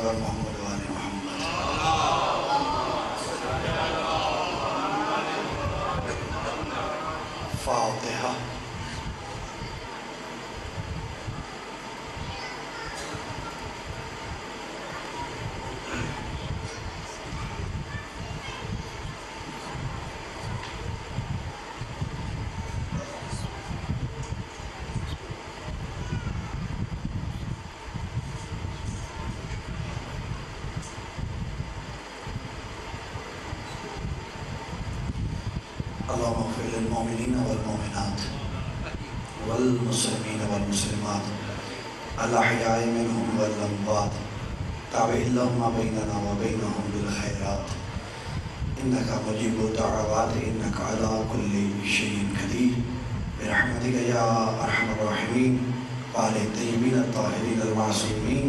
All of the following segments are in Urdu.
و محمد و آل محمد. فاتحہ. اللهم اغفر للمؤمنين والمؤمنات والمسلمين والمسلمات الأحياء منهم والأموات تابع اللهم بيننا وبينهم بالخيرات إنك مجيب الدعوات إنك على كل شيء قدير برحمتك يا أرحم الراحمين وعلى الطيبين الطاهرين المعصومين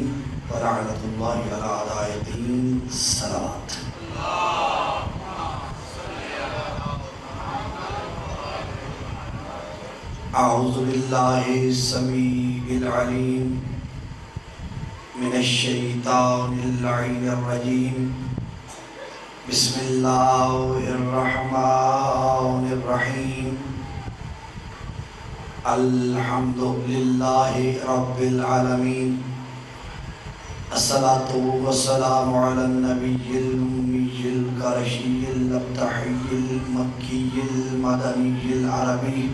ولعنة الله على أعداء الدين. صلوات. أعوذ بالله السميع العليم من الشيطان اللعين الرجيم. بسم الله الرحمن الرحيم. الحمد لله رب العالمين. الصلاة والسلام على النبي الأمي القرشي الأبتحي المكي المدني العربي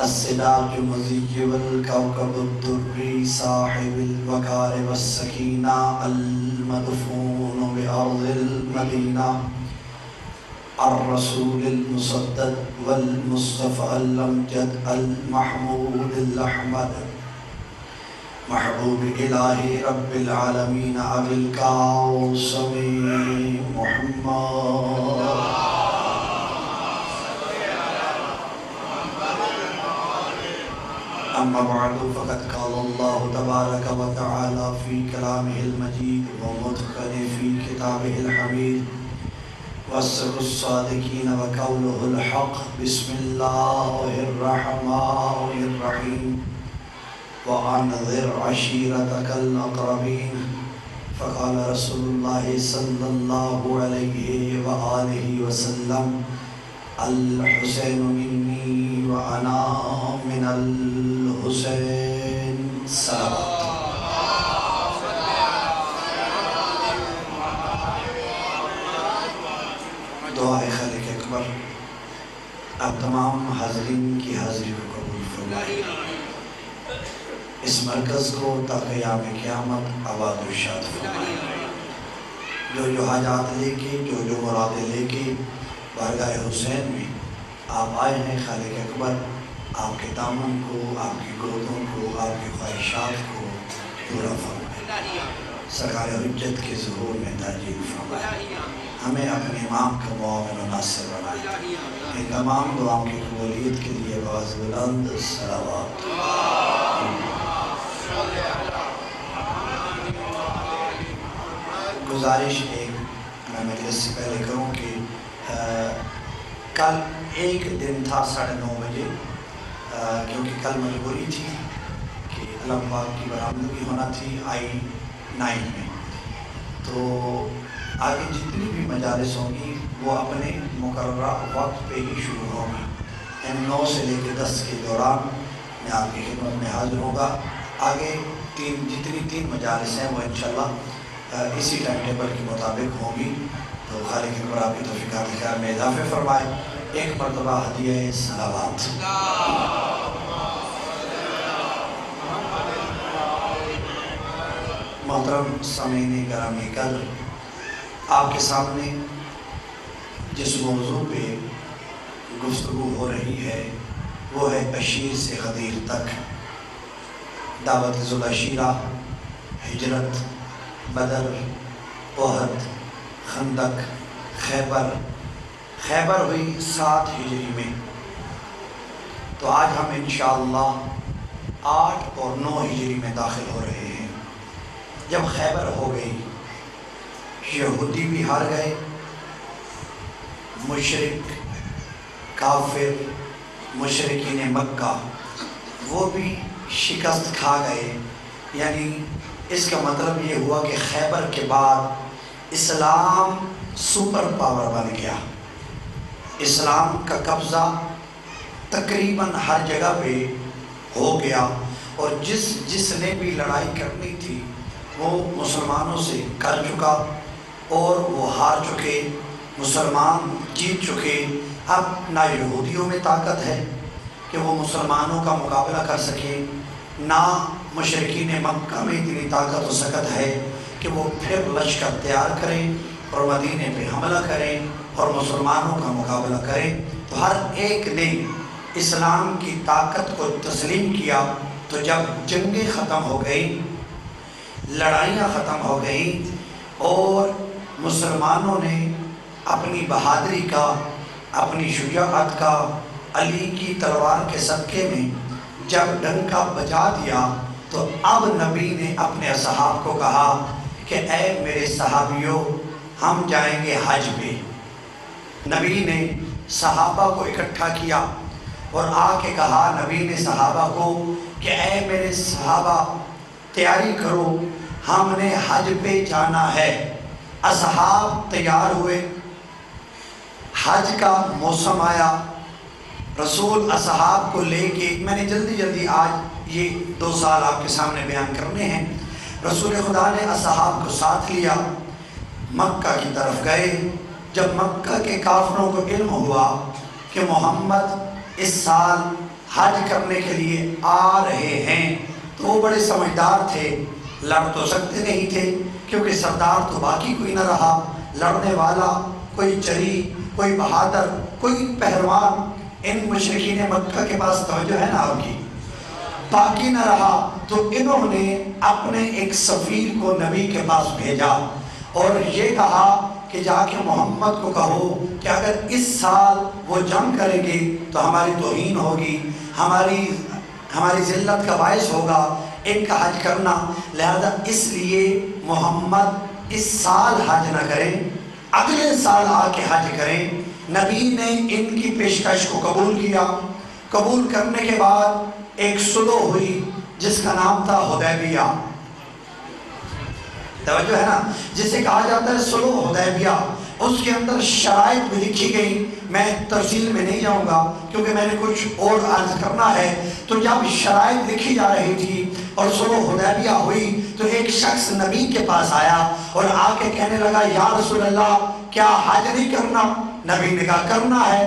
السراج المضيء والكوكب الدري صاحب الوقار والسكينة المدفون بأرض المدينة الرسول المصدق والمصطفى الأمجد المحمود الأحمد محبوب إله رب العالمين أبي القاسم محمد. أما بعد فقد قال الله تبارك وتعالى في كلامه المجيد ومتقن في كتابه الحميد وصدق الصادقين وقوله الحق. بسم الله الرحمن الرحيم. وأنذر عشيرتك الأقربين. فقال رسول الله صلى الله عليه وآله وسلم الحسين مني وأنا من الحسين. صلوات. دعائے خالق اکبر اب تمام حاضرین کی حاضری کو قبول فرمائے. اس مرکز کو تا قیام قیامت آباد و شاد فرمائے. جو حاجات لے کے جو مرادیں لے کے بارگاہ حسین میں آپ آئے ہیں، خالق اکبر آپ کے دامن کو، آپ کی گودوں کو، آپ کی خواہشات کو پورا فرمائے. سرکار حجت کے ظہور میں تاجیل فرمائے. ہمیں اپنے امام کا معاون و ناصر بنائے. ان تمام دعاؤں کی قبولیت کے لیے باز بلند صلوات. گزارش ایک میں مجلس سے پہلے کروں کہ کل ایک دن تھا 9:30 بجے، کیونکہ کل مجبوری تھی کہ علم پاک کی برآمدگی ہونا تھی I-9 میں. تو آگے جتنی بھی مجالس ہوں گی وہ اپنے مقررہ وقت پہ ہی شروع ہوں گی. 9 سے لے کے 10 کے دوران میں آپ کی خدمت میں حاضر ہوگا. آگے جتنی 3 مجالس ہیں وہ انشاءاللہ اسی ٹائم ٹیبل کے مطابق ہوں گی. تو خالق اکبر آپ کی توفیقات خیر میں اضافے فرمائے. ایک مرتبہ ہدیہ صلوات. محترم سامعین گرامی قدر، آپ کے سامنے جس موضوع پہ گفتگو ہو رہی ہے وہ ہے اشیر سے غدیر تک. دعوت ذوالعشیرہ، ہجرت، بدر، احد، خندق، خیبر ہوئی 7 ہجری میں. تو آج ہم انشاءاللہ 8 اور 9 ہجری میں داخل ہو رہے ہیں. جب خیبر ہو گئی، یہودی بھی ہار گئے، مشرک کافر مشرکین مکہ وہ بھی شکست کھا گئے. یعنی اس کا مطلب یہ ہوا کہ خیبر کے بعد اسلام سپر پاور بن گیا، اسلام کا قبضہ تقریباً ہر جگہ پہ ہو گیا، اور جس نے بھی لڑائی کرنی تھی وہ مسلمانوں سے کر چکا، اور وہ ہار چکے، مسلمان جیت چکے۔ اب نہ یہودیوں میں طاقت ہے کہ وہ مسلمانوں کا مقابلہ کر سکیں، نہ مشرکین مکہ میں اتنی طاقت و سکت ہے کہ وہ پھر لشکر تیار کریں اور مدینے پہ حملہ کریں اور مسلمانوں کا مقابلہ کریں۔ تو ہر ایک نے اسلام کی طاقت کو تسلیم کیا۔ تو جب جنگیں ختم ہو گئیں، لڑائیاں ختم ہو گئیں، اور مسلمانوں نے اپنی بہادری کا، اپنی شجاعت کا، علی کی تلوار کے صدقے میں جب ڈنکا بجا دیا، تو اب نبی نے اپنے اصحاب کو کہا کہ اے میرے صحابیوں، ہم جائیں گے حج پہ۔ نبی نے صحابہ کو اکٹھا کیا اور آ کے کہا، نبی نے صحابہ کو کہ اے میرے صحابہ تیاری کرو، ہم نے حج پہ جانا ہے۔ اصحاب تیار ہوئے، حج کا موسم آیا، رسول اصحاب کو لے کے، میں نے جلدی آج یہ 2 سال آپ کے سامنے بیان کرنے ہیں، رسول خدا نے اصحاب کو ساتھ لیا، مکہ کی طرف گئے۔ جب مکہ کے کافروں کو علم ہوا کہ محمد اس سال حج کرنے کے لیے آ رہے ہیں، تو وہ بڑے سمجھدار تھے، لڑ تو سکتے نہیں تھے کیونکہ سردار تو باقی کوئی نہ رہا، لڑنے والا کوئی چری، کوئی بہادر، کوئی پہلوان ان مشرکین مکہ کے پاس توجہ ہے نا آپ کی، باقی نہ رہا۔ تو انہوں نے اپنے ایک سفیر کو نبی کے پاس بھیجا اور یہ کہا کہ جا کے محمد کو کہو کہ اگر اس سال وہ جنگ کریں گے تو ہماری توہین ہوگی، ہماری ذلت کا باعث ہوگا ان کا حج کرنا، لہذا اس لیے محمد اس سال حج نہ کریں، اگلے سال آ کے حج کریں۔ نبی نے ان کی پیشکش کو قبول کیا۔ قبول کرنے کے بعد ایک صلح ہوئی جس کا نام تھا حدیبیہ، توجہ ہے نا، جسے کہا جاتا ہے صلح حدیبیہ۔ اس کے اندر شرائط بھی لکھی گئی، میں تفصیل میں نہیں جاؤں گا کیونکہ میں نے کچھ اور عرض کرنا ہے۔ تو جب شرائط لکھی جا رہی تھی اور صلح حدیبیہ ہوئی، تو ایک شخص نبی کے پاس آیا اور آ کے کہنے لگا، یا رسول اللہ کیا حج نہیں کرنا؟ نبی نے کہا کرنا ہے۔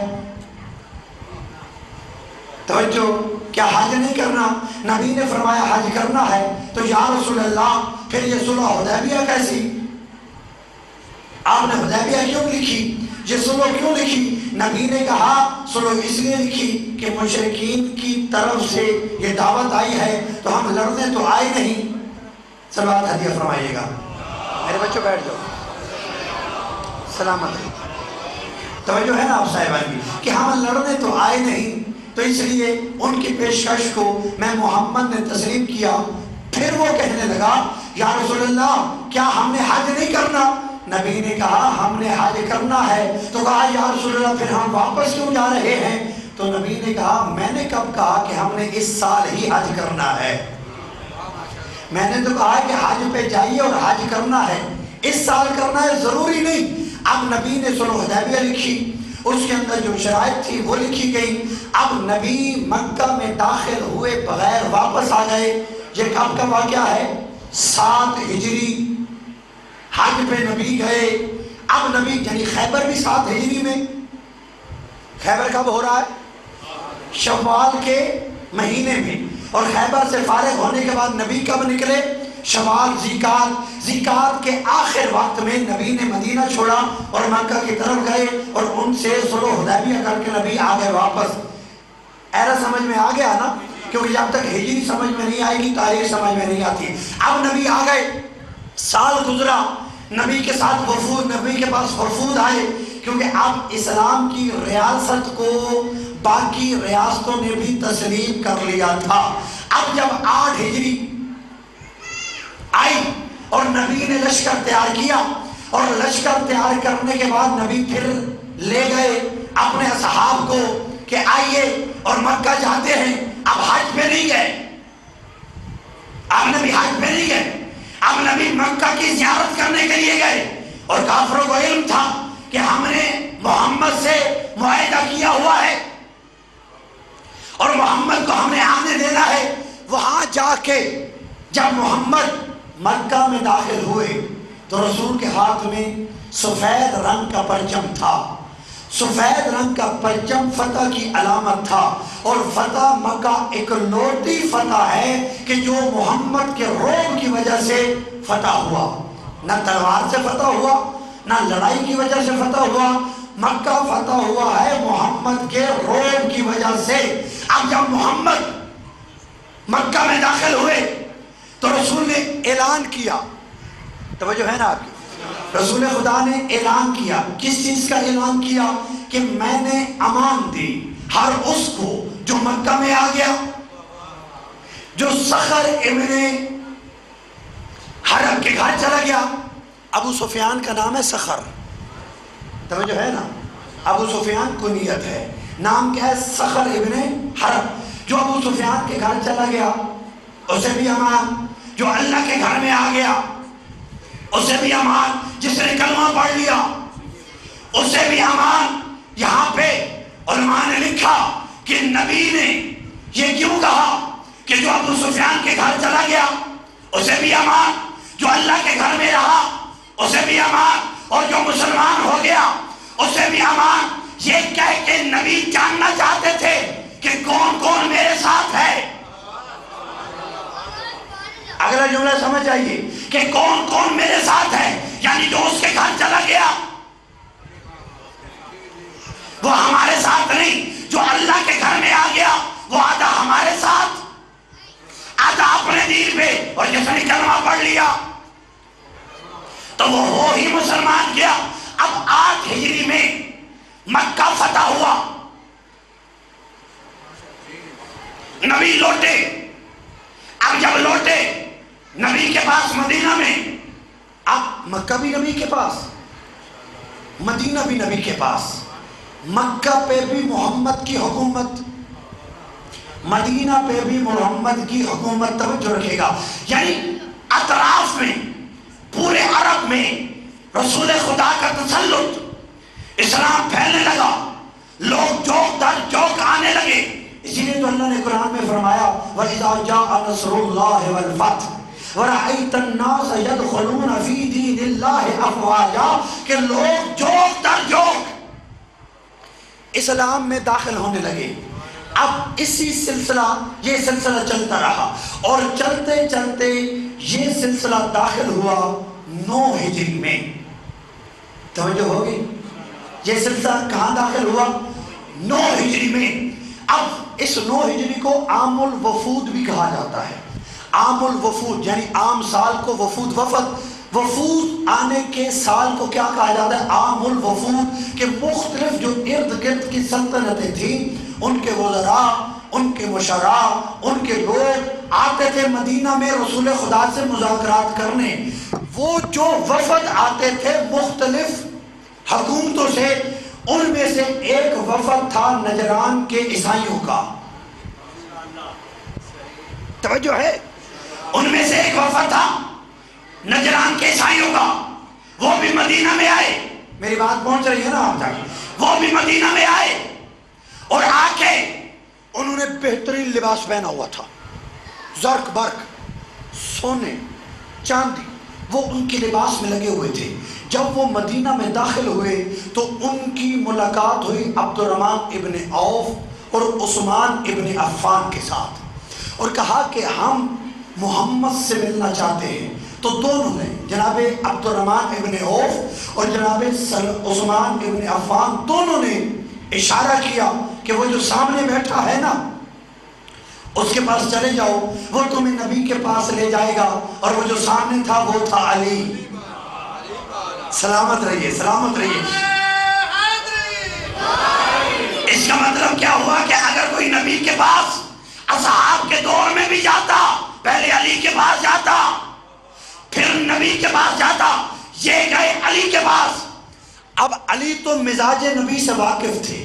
توجہ، کیا حج نہیں کرنا؟ نبی نے فرمایا حج کرنا ہے۔ تو یا رسول اللہ پھر یہ صلح حدیبیہ کیسی؟ آپ نے حدیبیہ کیوں لکھی؟ یہ صلح کیوں لکھی؟ نبی نے کہا صلح اس لیے لکھی کہ مشرکین کی طرف سے یہ دعوت آئی ہے تو ہم لڑنے تو آئے نہیں۔ صلوات ہدیہ فرمائیے گا، میرے بچوں بیٹھ جاؤ، سلامت ہے۔ توجہ ہے نا آپ صاحبان کی کہ ہم لڑنے تو آئے نہیں، تو اس لیے ان کی پیشکش کو میں محمد نے تسلیم کیا۔ پھر وہ کہنے لگا، یا رسول اللہ کیا ہم نے حج نہیں کرنا؟ نبی نے کہا ہم نے حج کرنا ہے۔ تو کہا یا رسول اللہ پھر ہم واپس کیوں جا رہے ہیں؟ تو نبی نے کہا میں نے کب کہا کہ ہم نے اس سال ہی حج کرنا ہے؟ میں نے تو کہا کہ حج پہ جائیے اور حج کرنا ہے، اس سال کرنا ہے، ضروری نہیں۔ اب نبی نے صلح حدیبیہ لکھی، اس کے اندر جو شرائط تھی وہ لکھی گئی۔ اب نبی مکہ میں داخل ہوئے بغیر واپس آ گئے۔ یہ کب کا واقعہ ہے؟ 7 ہجری، حج پہ نبی گئے۔ اب نبی یعنی خیبر بھی 7 ہجری میں، خیبر کب ہو رہا ہے؟ شوال کے مہینے میں، اور خیبر سے فارغ ہونے کے بعد نبی کب نکلے؟ شوال، ذیقعد کے آخر وقت میں نبی نے مدینہ چھوڑا اور مکہ کی طرف گئے، اور ان سے صلح حدیبیہ کر کے نبی آ گئے واپس۔ ایرا سمجھ میں آ گیا نا، کیونکہ جب تک ہجری سمجھ میں نہیں آئے گی تاریخ سمجھ میں نہیں آتی۔ اب نبی آ گئے، سال گزرا، نبی کے ساتھ وفود، نبی کے پاس وفود آئے، کیونکہ اب اسلام کی ریاست کو باقی ریاستوں نے بھی تسلیم کر لیا تھا۔ اب جب 8 ہجری آئی اور نبی نے لشکر تیار کیا، اور لشکر تیار کرنے کے بعد نبی پھر لے گئے اپنے اصحاب کو کہ آئیے اور مکہ جاتے ہیں۔ اب حج پہ نہیں گئے، اب نبی حج پہ نہیں گئے، اب نبی مکہ کی زیارت کرنے کے لیے گئے اور کافروں کو علم تھا کہ ہم نے محمد سے معاہدہ کیا ہوا ہے اور محمد کو ہم نے آنے دینا ہے. وہاں جا کے جب محمد مکہ میں داخل ہوئے تو رسول کے ہاتھ میں سفید رنگ کا پرچم تھا. سفید رنگ کا پرچم فتح کی علامت تھا اور فتح مکہ ایک لوٹی فتح ہے کہ جو محمد کے روب کی وجہ سے فتح ہوا. نہ تلوار سے فتح ہوا، نہ لڑائی کی وجہ سے فتح ہوا. مکہ فتح ہوا ہے محمد کے روب کی وجہ سے. اب جب محمد مکہ میں داخل ہوئے تو رسول نے اعلان کیا، توجہ ہے نا آپ کی، رسول خدا نے اعلان کیا. کس چیز کا اعلان کیا؟ کہ میں نے امان دی ہر اس کو جو مکہ میں آ گیا، جو صخر ابن حرب کے گھر چلا گیا. ابو سفیان کا نام ہے صخر، توجہ ہے نا، ابو سفیان کنیت ہے، نام کیا ہے؟ صخر ابن حرب. جو ابو سفیان کے گھر چلا گیا اسے بھی امان، جو اللہ کے گھر میں آ گیا اسے بھی امان، جس نے کلمہ پڑھ لیا اسے بھی امان. یہاں پہ علماء نے لکھا کہ نبی نے یہ کیوں کہا کہ جو ابو سفیان کے گھر چلا گیا اسے بھی امان، جو اللہ کے گھر میں رہا اسے بھی امان، اور جو مسلمان ہو گیا اسے بھی امان. یہ کہہ کے نبی جاننا چاہتے تھے کہ کون کون میرے ساتھ ہے. اگلا جملہ سمجھ آئیے کہ کون کون میرے ساتھ ہے، یعنی جو اس کے گھر چلا گیا وہ ہمارے ساتھ نہیں، جو اللہ کے گھر میں آ گیا وہ آدھا ہمارے ساتھ، آدھا اپنے دین پہ، اور جس نے کلمہ پڑھ لیا تو وہ ہو ہی مسلمان گیا. اب 8 ہجری میں مکہ فتح ہوا، نبی لوٹے. اب جب لوٹے نبی کے پاس مدینہ میں، اب مکہ بھی نبی کے پاس، مدینہ بھی نبی کے پاس. مکہ پہ بھی محمد کی حکومت، مدینہ پہ بھی محمد کی حکومت. توجہ رکھے گا، یعنی اطراف میں پورے عرب میں رسول خدا کا تسلط، اسلام پھیلنے لگا، لوگ جوک در جوک آنے لگے. اسی لیے تو اللہ نے قرآن میں فرمایا وَإِذَا جَاءَ نَصْرُ اللَّهِ وَالْفَتْحُ وَرَأَيْتَ النَّاسَ يَدْخُلُونَ فِي دِينِ اللَّهِ أَفْوَاجًا، کہ لوگ جوک در جوک اسلام میں داخل ہونے لگے. اب اسی سلسلہ، یہ سلسلہ چلتا رہا اور چلتے چلتے یہ سلسلہ داخل ہوا 9 ہجری میں. توجہ ہوگی، یہ سلسلہ کہاں داخل ہوا؟ 9 ہجری میں. اب اس 9 ہجری کو عام الوفود بھی کہا جاتا ہے. عام الوفود یعنی عام سال کو وفود، وفود آنے کے سال کو کیا کہا جاتا ہے؟ عام الوفود. کہ مختلف جو ارد گرد کی سلطنتیں تھیں، ان کے وزراء، ان کے مشراء، ان کے لوگ آتے تھے مدینہ میں رسول خدا سے مذاکرات کرنے. وہ جو وفد آتے تھے مختلف حکومتوں سے، ان میں سے ایک وفد تھا نجران کے عیسائیوں کا. توجہ ہے، ان میں سے ایک وفد تھا نجران کے عیسائیوں کا. وہ بھی مدینہ میں آئے. میری بات پہنچ رہی ہے نا آپ تک؟ وہ بھی مدینہ میں آئے اور آ کے انہوں نے بہترین لباس پہنا ہوا تھا، زرق برق، سونے چاندی، وہ ان کے لباس میں لگے ہوئے تھے. جب وہ مدینہ میں داخل ہوئے تو ان کی ملاقات ہوئی عبد الرحمن ابن عوف اور عثمان ابن عفان کے ساتھ، اور کہا کہ ہم محمد سے ملنا چاہتے ہیں. تو دونوں نے، جناب عبد الرحمن ابن عوف اور جناب عثمان ابن عفان، دونوں نے اشارہ کیا کہ وہ جو سامنے بیٹھا ہے نا اس کے پاس چلے جاؤ، وہ تمہیں نبی کے پاس لے جائے گا. اور وہ جو سامنے تھا وہ تھا علی. سلامت رہیے، سلامت رہیے. اس کا مطلب کیا ہوا کہ اگر کوئی نبی کے پاس اصحاب کے دور میں بھی جاتا، پہلے علی کے پاس جاتا، پھر نبی کے پاس جاتا، یہ گئے علی کے پاس. اب علی تو مزاج نبی سے واقف تھے،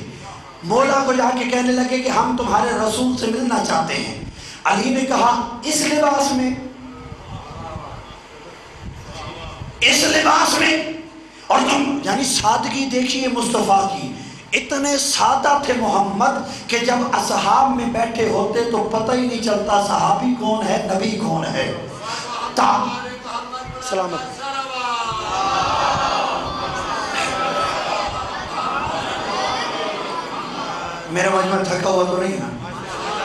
مولا کو جا کے کہنے لگے کہ ہم تمہارے رسول سے ملنا چاہتے ہیں. علی نے کہا اس لباس میں؟ اس لباس میں، اور تم یعنی سادگی دیکھیے مصطفیٰ کی، اتنے سادہ تھے محمد کہ جب اصحاب میں بیٹھے ہوتے تو پتہ ہی نہیں چلتا صحابی کون ہے نبی کون ہے. سلامت. میرا مجمع تھکا ہوا تو نہیں نا؟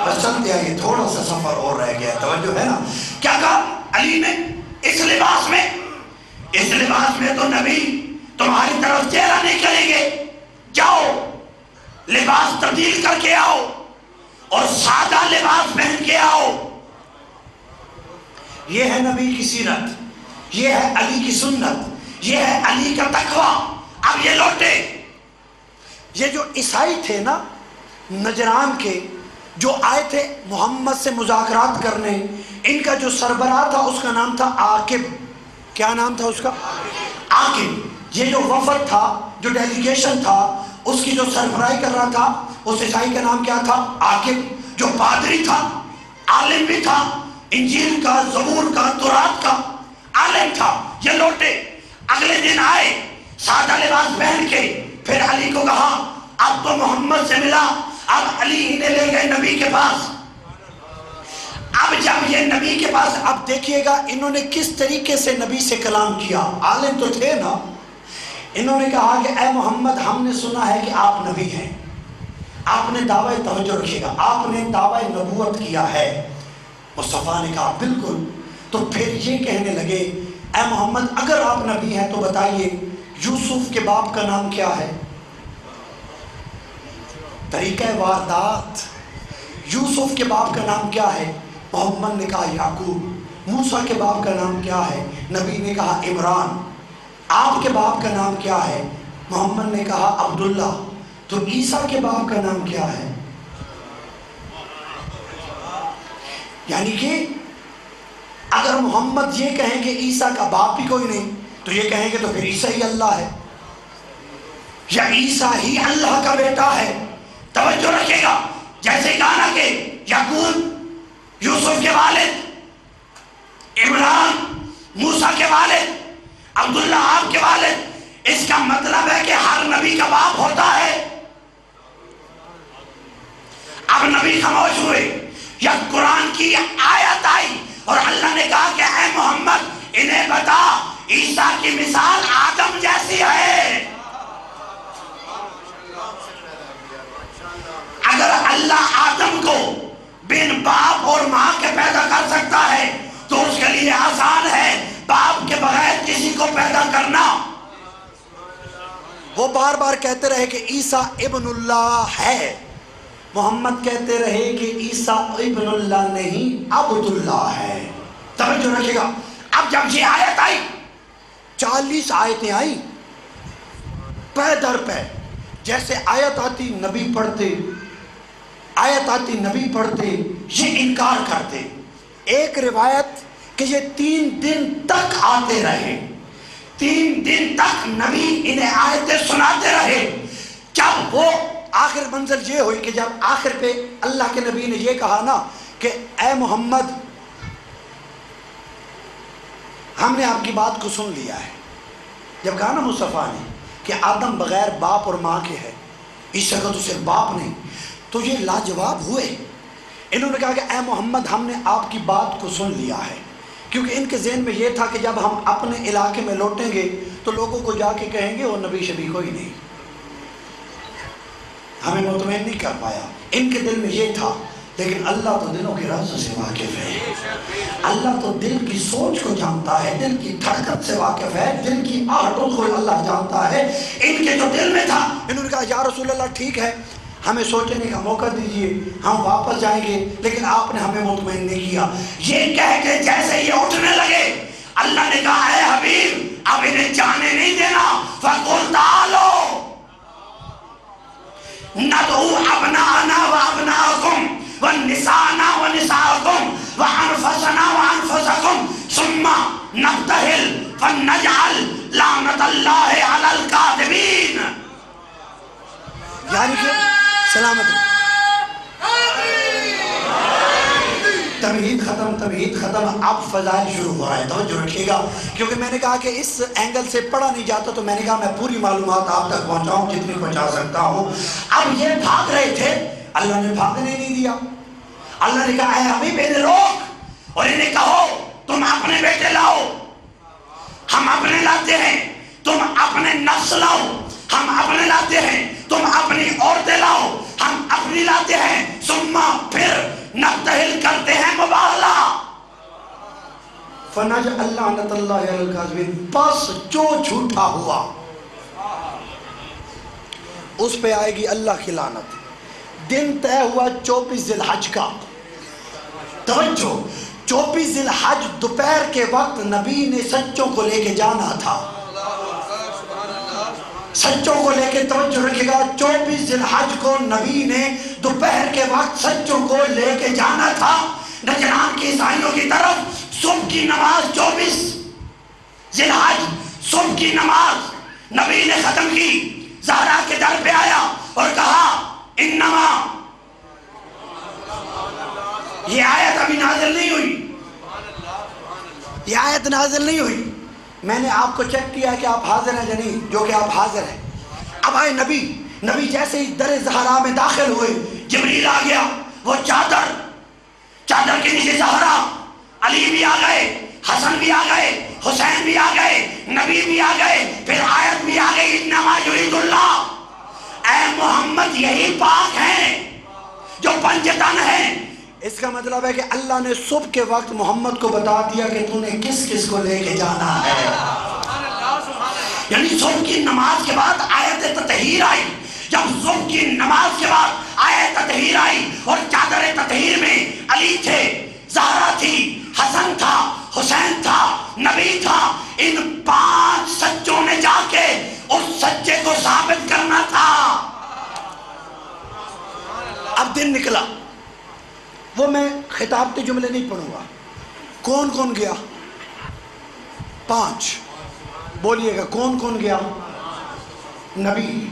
بس چلتے آئیے، تھوڑا سا سفر اور رہ گیا، توجہ ہے نا. کیا کہا علی نے؟ اس لباس میں تو نبی تمہاری طرف چہرہ نہیں کریں گے، جاؤ لباس تبدیل کر کے آؤ اور سادہ لباس پہن کے آؤ. یہ ہے نبی کی سیرت، یہ ہے علی کی سنت، یہ ہے علی کا تقویٰ. اب یہ لوٹے. یہ جو عیسائی تھے نا نجران کے، جو آئے تھے محمد سے مذاکرات کرنے، ان کا جو سربراہ تھا اس کا نام تھا عاقب. کیا نام تھا اس کا؟ عاقب. یہ جو وفد تھا، جو ڈیلیگیشن تھا، اس کی جو سربراہی کر رہا تھا اس عیسائی کا نام کیا تھا؟ عاقب. جو پادری تھا، عالم بھی تھا، انجیل کا، زبور کا، تورات کا عالم تھا. یہ لوٹے. اگلے دن آئے سادہ لباس پہن کے، پھر علی کو کہا اب تو محمد سے ملا، اب علی ہی نے لے گئے نبی کے پاس. اب جب یہ نبی کے پاس، اب دیکھیے گا انہوں نے کس طریقے سے نبی سے کلام کیا. عالم تو تھے نا. انہوں نے کہا کہ اے محمد ہم نے سنا ہے کہ آپ نبی ہیں، آپ نے دعویٰ، توجہ رکھیے گا، آپ نے دعویٰ نبوت کیا ہے. مصطفیٰ نے کہا بالکل. تو پھر یہ کہنے لگے اے محمد اگر آپ نبی ہیں تو بتائیے یوسف کے باپ کا نام کیا ہے؟ طریقہ واردات. یوسف کے باپ کا نام کیا ہے؟ محمد نے کہا یعقوب. موسیٰ کے باپ کا نام کیا ہے؟ نبی نے کہا عمران. آپ کے باپ کا نام کیا ہے؟ محمد نے کہا عبداللہ. تو عیسیٰ کے باپ کا نام کیا ہے؟ یعنی کہ اگر محمد یہ کہیں کہ عیسیٰ کا باپ ہی کوئی نہیں تو یہ کہیں گے تو پھر عیسیٰ ہی اللہ ہے یا عیسیٰ ہی اللہ کا بیٹا ہے. توجہ رکھے گا. جیسے کہا کہ یعقوب یوسف کے والد، عمران موسیٰ کے والد، عبداللہ آپ کے والد، اس کا مطلب ہے کہ ہر نبی کا باپ ہوتا ہے. اب نبی خاموش ہوئے. یا قرآن کی آیت آئی اور اللہ نے کہا کہ اے محمد انہیں بتا عیسیٰ کی مثال آدم جیسی ہے. اگر اللہ آدم کو بن باپ اور ماں کے پیدا کر سکتا ہے تو اس کے لیے آسان ہے باپ کے بغیر کسی کو پیدا کرنا. وہ بار بار کہتے رہے کہ عیسیٰ ابن اللہ ہے، محمد کہتے رہے کہ عیسیٰ ابن اللہ نہیں عبد اللہ ہے. توجہ رکھے گا. اب جب یہ آیت آئی، 40 آیتیں آئی پے در پے. جیسے آیت آتی نبی پڑھتے، آیت آتی نبی پڑھتے، یہ انکار کرتے. ایک روایت کہ یہ 3 دن تک آتے رہے، 3 دن تک نبی انہیں آیتیں سناتے رہے. جب وہ آخر منزل یہ ہوئی کہ جب آخر پہ اللہ کے نبی نے یہ کہا نا کہ اے محمد ہم نے آپ کی بات کو سن لیا ہے. جب کہا نا مصطفیٰ نے کہ آدم بغیر باپ اور ماں کے ہے، عیسیٰ کا تو صرف باپ نہیں، تو یہ لاجواب ہوئے. انہوں نے کہا کہ اے محمد ہم نے آپ کی بات کو سن لیا ہے. کیونکہ ان کے ذہن میں یہ تھا کہ جب ہم اپنے علاقے میں لوٹیں گے تو لوگوں کو جا کے کہیں گے وہ نبی شبی کوئی نہیں. ہمیں مطمئن نہیں کر پایا. ان کے دل میں یہ تھا. لیکن اللہ تو دلوں کے راز سے واقف ہے. اللہ تو دل کی سوچ کو جانتا ہے، دل کی دھڑکن سے واقف ہے، دل کی آہٹوں کو اللہ جانتا ہے. ان کے جو دل میں تھا انہوں نے کہا یا رسول اللہ ٹھیک ہے ہمیں سوچنے کا موقع دیجئے، ہم واپس جائیں گے. لیکن آپ نے ہمیں مطمئن نہیں کیا. یہ کہہ کے جیسے یہ اٹھنے لگے اللہ نے کہا اے حبیب اب انہیں جانے نہیں دینا. فَقُلْ تَعَالُوا نَدْعُوا أَبْنَاءَنَا وَأَبْنَاءَكُمْ وَالنِّسَاءَنَا وَنِسَاءَكُمْ وَأَنفُسَنَا وَأَنفُسَكُمْ ثُمَّ نَبْتَهِلْ فَلْنَجْعَلْ لَعْنَةَ اللَّهِ عَلَى الْكَاذِبِينَ. یعنی کہ سلامت تمہید ختم. تمہید تمہید ختم، اب فضائل شروع ہو رہا ہے. توجہ رکھیے گا، کیونکہ میں نے کہا کہ اس اینگل سے پڑھا نہیں جاتا، تو میں نے کہا میں پوری معلومات آپ تک پہنچاؤں جتنی پہنچا سکتا ہوں. اب یہ بھاگ رہے تھے، اللہ نے بھاگنے نہیں دیا. اللہ نے کہا اے حبیب انہیں روک اور انہیں کہو تم اپنے بیٹے لاؤ، ہم اپنے لاتے ہیں. تم اپنے نفس لاؤ، ہم اپنے لاتے ہیں. تم اپنی عورتیں لاؤ، ہم اپنی لاتے ہیں. ثم پھر نبتہل کرتے ہیں مباہلہ. فنجعل لعنت اللہ علی الکاذبین، بس جو جھوٹا ہوا اس پہ آئے گی اللہ کی لعنت. دن طے ہوا 24 ذی الحج کا. توجہ، 24 ذی الحج دوپہر کے وقت نبی نے سچوں کو لے کے جانا تھا. سچوں کو لے کے، توجہ رکھے گا، 24 ذی الحج کو نبی نے دوپہر کے وقت سچوں کو لے کے جانا تھا نجران کے عیسائیوں کی طرف. صبح کی نماز 24 ذی الحج، صبح کی نماز نبی نے ختم کی. زہرا کے در پہ آیا اور کہا انما، یہ آیت ابھی نازل نہیں ہوئی، یہ آیت نازل نہیں ہوئی. میں نے آپ کو چیک کیا کہ آپ حاضر ہیں یا نہیں، جو کہ آپ حاضر ہیں. اب آئے نبی جیسے ہی در زہرا میں داخل ہوئے، جبریل آ گیا. وہ چادر کے نیچے زہرا، علی بھی آ گئے، حسن بھی آ گئے، حسین بھی آ گئے، نبی بھی آ گئے، پھر آیت بھی آ گئی انما یرید اللہ، اے محمد یہی پاک ہیں جو پنجتن ہیں. اس کا مطلب ہے کہ اللہ نے صبح کے وقت محمد کو بتا دیا کہ تو نے کس کس کو لے کے جانا ہے. یعنی صبح کی نماز کے بعد آیت تطہیر آئی. جب صبح کی نماز کے بعد آیت تطہیر آئی اور چادر تطہیر میں علی تھے، زہرا تھی، حسن تھا، حسین تھا، نبی تھا. ان 5 سچوں نے جا کے اس سچے کو ثابت کرنا تھا. اب دن نکلا، وہ میں خطابتی جملے نہیں پڑھوں گا. کون کون گیا؟ 5. بولیے گا کون کون گیا؟ نبی،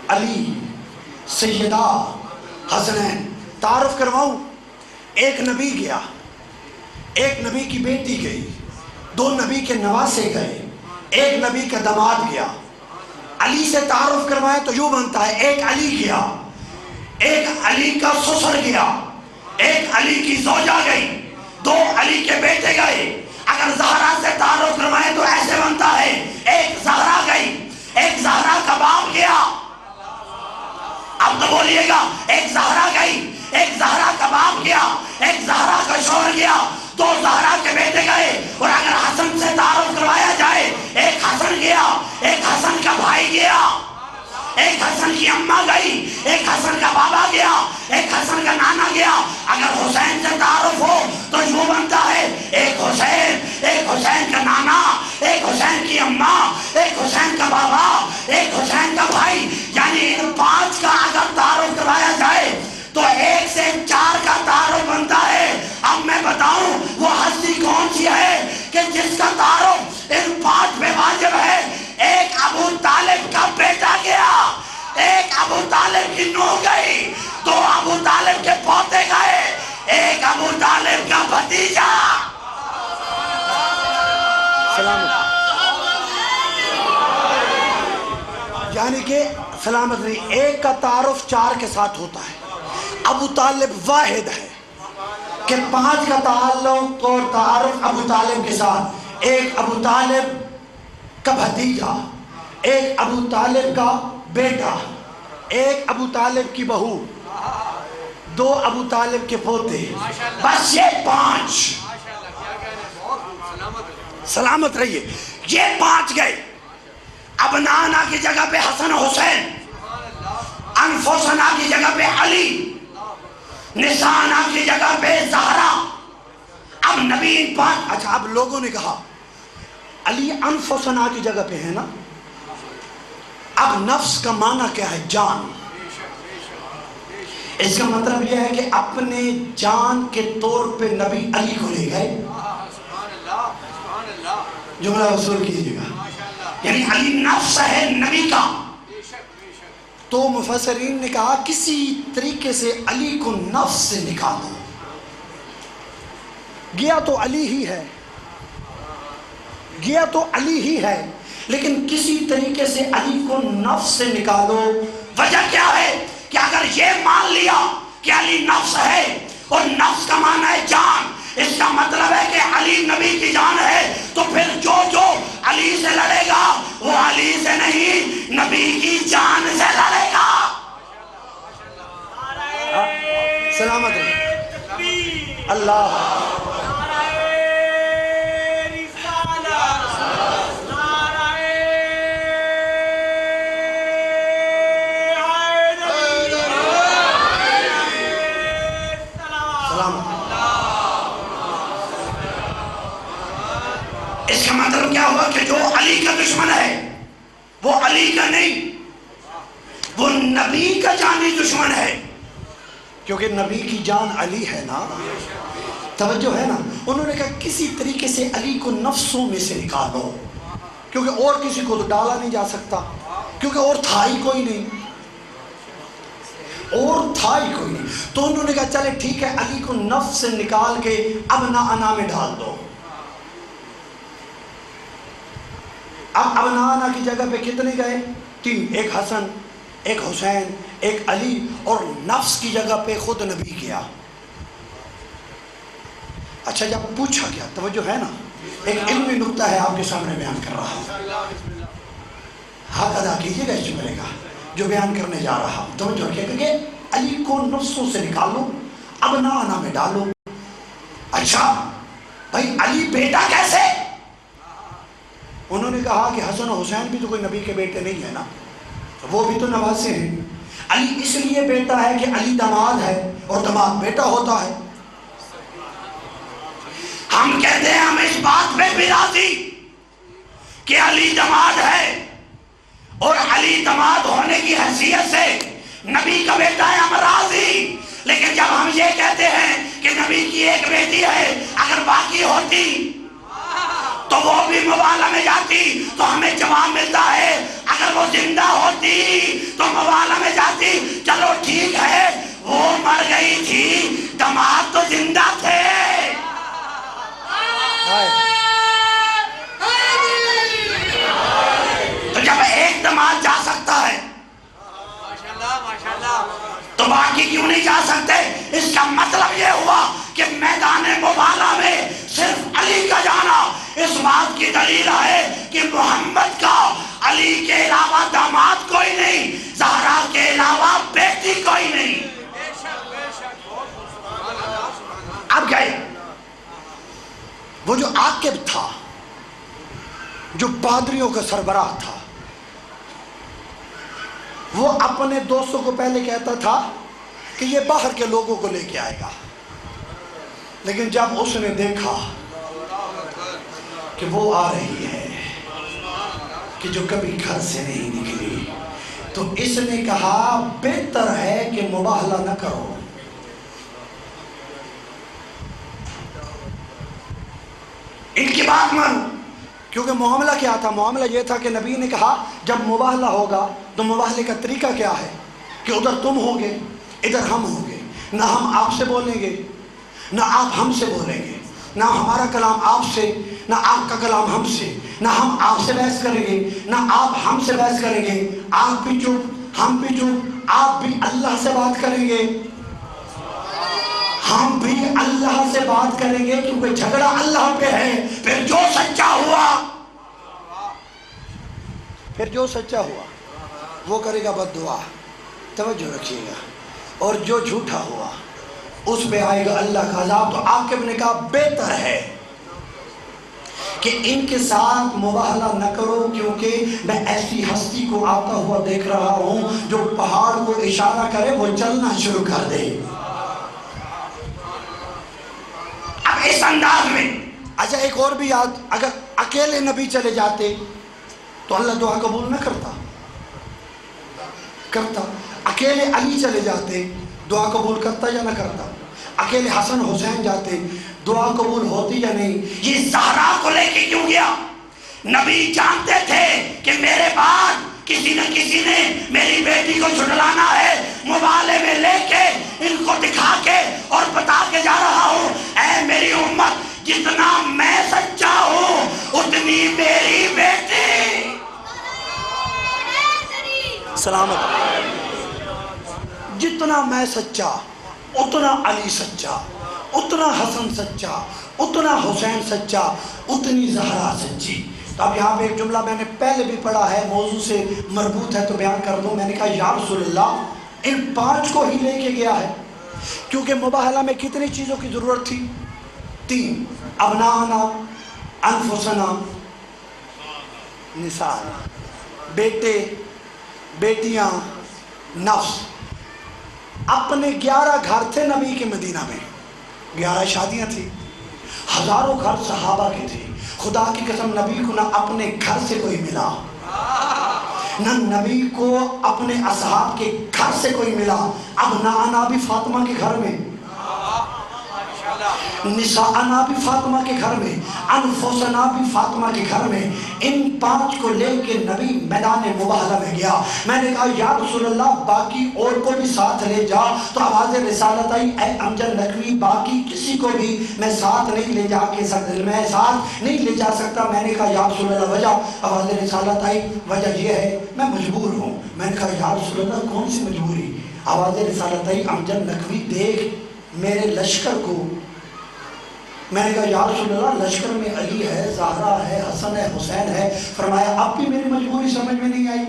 علی، سیدہ، حسنین. تعارف کرواؤں، ایک نبی گیا، ایک نبی کی بیٹی گئی، 2 نبی کے نواسے گئے، ایک نبی کا داماد گیا. علی سے تعارف کروائے تو یوں بنتا ہے ایک علی گیا، ایک علی کا سسر گیا، ایک علی کی زوجہ گئی، 2 علی کے بیٹے گئے. اگر زہرا سے تعارف کروائے تو ایسے بنتا ہے ایک زہرا گئی، ایک زہرا کا باپ گیا. اب تو بولیے گا ایک زہرا گئی، ایک زہرا کا باپ گیا، ایک زہرا کا شوہر گیا، 2 زہرا کے بیٹے گئے. اور اگر حسن سے تعارف کروایا جائے، ایک حسن گیا، ایک حسن کا بھائی گیا، ایک حسن کی اماں گئی، ایک حسن کا بابا گیا، ایک حسن کا نانا گیا. اگر حسین سے تعارف ہو تو یوں بنتا ہے ایک حسین کا نانا، ایک حسین کی اماں، ایک حسین کا بابا، ایک حسین کا بھائی. یعنی ان 5 کا اگر تعارف کروایا جائے تو 1 سے 4 کا تعارف بنتا ہے. اب میں بتاؤں وہ ہستی کون سی ہے کہ جس کا تعارف ان 5 پہ واجب ہے. ایک ابو طالب کا بیٹا گیا، ایک ابو طالب کی نوح گئی، 2 ابو طالب کے پوتے گئے، ایک ابو طالب کا بھتیجا. یعنی کہ سلامت نہیں، ایک کا تعارف 4 کے ساتھ ہوتا ہے. ابو طالب واحد ہے کہ 5 کا تعلق اور تعارف ابو طالب کے ساتھ. ایک ابو طالب کا بھتیجا، ایک ابو طالب کا بیٹا، ایک ابو طالب کی بہو، 2 ابو طالب کے پوتے. بس یہ 5. سلامت رہیے. یہ 5 گئے. اب نانا کی جگہ پہ حسن حسین، انفسنا کی جگہ پہ علی، نسانا کی جگہ پہ زہرا. اب نبی ان 5. اچھا اب لوگوں نے کہا علی انفسنا کی جگہ پہ ہے نا. اب نفس کا معنی کیا ہے؟ جان. اس کا مطلب یہ ہے کہ اپنے جان کے طور پہ نبی علی کو لے گئے. جملہ اصول کیجیے گا. یعنی علی نفس ہے نبی کا. تو مفسرین نے کہا کسی طریقے سے علی کو نفس سے نکالو. گیا تو علی ہی ہے، گیا تو علی ہی ہے، لیکن کسی طریقے سے علی کو نفس سے نکالو۔ وجہ کیا ہے کہ اگر یہ مان لیا کہ علی نفس ہے، اور نفس کا معنی ہے جان، اس کا مطلب ہے کہ علی نبی کی جان ہے، تو پھر جو علی سے لڑے گا وہ علی سے نہیں، نبی کی جان سے لڑے گا۔ سلامت رہے اللہ۔ اس کا مطلب کیا ہوا کہ جو علی کا دشمن ہے وہ علی کا نہیں، وہ نبی کا جانی دشمن ہے، کیونکہ نبی کی جان علی ہے نا۔ توجہ ہے نا؟ انہوں نے کہا کسی طریقے سے علی کو نفسوں میں سے نکالو، کیونکہ اور کسی کو تو ڈالا نہیں جا سکتا، کیونکہ اور تھا ہی کوئی نہیں، اور تھا ہی کوئی نہیں۔ تو انہوں نے کہا چلے ٹھیک ہے، علی کو نفس سے نکال کے ابنا انا میں ڈال دو۔ اب ابنا انا کی جگہ پہ کتنے گئے؟ 3، ایک حسن، ایک حسین، ایک علی، اور نفس کی جگہ پہ خود نبی کیا۔ اچھا جب پوچھا گیا، توجہ ہے نا، ایک علمی نکتہ ہے آپ کے سامنے بیان کر رہا ہوں، حق ادا کیجیے گا اس جملے کا جو بیان کرنے جا رہا ہوں۔ توجہ رکھیے کہ علی کو نفسوں سے نکالو، ابنا انا میں ڈالو۔ اچھا بھائی علی بیٹا کیسے؟ انہوں نے کہا کہ حسن و حسین بھی تو کوئی نبی کے بیٹے نہیں ہے نا، وہ بھی تو نواسے ہیں۔ علی اس لیے بیٹا ہے کہ علی داماد ہے، اور داماد بیٹا ہوتا ہے۔ ہم کہتے ہیں ہم اس بات پہ بھی راضی کہ علی داماد ہے، اور علی داماد ہونے کی حیثیت سے نبی کا بیٹا ہے، ہم راضی۔ لیکن جب ہم یہ کہتے ہیں کہ نبی کی ایک بیٹی ہے، اگر باقی ہوتی تو وہ بھی مبالغہ میں جاتی، تو ہمیں جواب ملتا ہے اگر وہ زندہ ہوتی تو مبالغہ میں جاتی۔ چلو ٹھیک ہے، وہ مر گئی تھی، داماد تو زندہ تھے۔ تو جب ایک داماد جا سکتا ہے تو باقی کیوں نہیں جا سکتے؟ اس کا مطلب یہ ہوا کہ میدان مبالغہ میں صرف علی کا جانا اس بات کی دلیل ہے کہ محمد کا علی کے علاوہ داماد کوئی نہیں، زہرا کے علاوہ بیٹی کوئی نہیں۔ اب گئے وہ جو عاقب تھا، جو پادریوں کا سربراہ تھا، وہ اپنے دوستوں کو پہلے کہتا تھا کہ یہ باہر کے لوگوں کو لے کے آئے گا، لیکن جب اس نے دیکھا کہ وہ آ رہی ہے کہ جو کبھی گھر سے نہیں نکلی، تو اس نے کہا بہتر ہے کہ مباہلہ نہ کرو۔ ان کی بات مانو، کیونکہ معاملہ کیا تھا؟ معاملہ یہ تھا کہ نبی نے کہا جب مباہلہ ہوگا تو مباہلے کا طریقہ کیا ہے کہ ادھر تم ہوگے، ادھر ہم ہوں گے، نہ ہم آپ سے بولیں گے نہ آپ ہم سے بولیں گے، نہ ہمارا کلام آپ سے نہ آپ کا کلام ہم سے، نہ ہم آپ سے بحث کریں گے نہ آپ ہم سے بحث کریں گے، آپ بھی چپ ہم بھی چپ، آپ بھی اللہ سے بات کریں گے ہم بھی اللہ سے بات کریں گے، کیونکہ جھگڑا اللہ پہ ہے۔ پھر جو سچا ہوا وہ کرے گا بد دعا، توجہ رکھیے گا، اور جو جھوٹا ہوا اس پہ آئے گا اللہ کا عذاب۔ تو عاقب نے کہا بہتر ہے کہ ان کے ساتھ مباہلہ نہ کرو، کیونکہ میں ایسی ہستی کو آتا ہوا دیکھ رہا ہوں جو پہاڑ کو اشارہ کرے وہ چلنا شروع کر دے۔ اب اس انداز میں اچھا ایک اور بھی یاد، اگر اکیلے نبی چلے جاتے تو اللہ دعا قبول نہ کرتا، اکیلے علی چلے جاتے دعا قبول کرتا یا نہ کرتا، اکیلے حسن حسین جاتے دعا قبول ہوتی یا نہیں؟ یہ زہرا کو لے کے کیوں گیا؟ نبی جانتے تھے کہ میرے بعد کسی نہ کسی نے میری بیٹی کو جھٹلانا ہے، مبالے میں لے کے ان کو دکھا کے اور بتا کے جا رہا ہوں، اے میری امت جتنا میں سچا ہوں اتنی میری بیٹی سلامت، جتنا میں سچا اتنا علی سچا، اتنا حسن سچا، اتنا حسین سچا، اتنی زہرا سچی۔ تو اب یہاں پہ ایک جملہ میں نے پہلے بھی پڑھا ہے، موضوع سے مربوط ہے تو بیان کر دوں۔ میں نے کہا یا رسول اللہ ان 5 کو ہی لے کے گیا ہے، کیونکہ مباہلہ میں کتنی چیزوں کی ضرورت تھی؟ 3، ابنانا، انفسنا، نساءنا، بیٹے بیٹیاں، نفس۔ اپنے 11 گھر تھے نبی کے مدینہ میں، 11 شادیاں تھی، ہزاروں گھر صحابہ کے تھے۔ خدا کی قسم نبی کو نہ اپنے گھر سے کوئی ملا، نہ نبی کو اپنے اصحاب کے گھر سے کوئی ملا۔ اب نانا بھی فاطمہ کے گھر میں، نساءنا بھی فاطمہ کے گھر میں، انفسنا بھی فاطمہ کے گھر میں۔ ان 5 کو لے کے نبی میدان مباہلہ میں گیا۔ میں نے کہا یا رسول اللہ باقی اور کو بھی ساتھ لے جا، تو آواز رسالت آئی اے امجد نقوی باقی کسی کو بھی میں ساتھ نہیں لے جا سکتا۔ میں نے کہا یا رسول اللہ وجہ؟ آواز رسالت آئی وجہ یہ ہے میں مجبور ہوں۔ میں نے کہا یا رسول اللہ کون سی مجبوری؟ آواز رسالت آئی امجد نقوی دیکھ میرے لشکر کو۔ میں نے کہا یا رسول اللہ لشکر میں علی ہے، زہرا ہے، حسن ہے، حسین ہے۔ فرمایا اب بھی میری مجبوری سمجھ میں نہیں آئی۔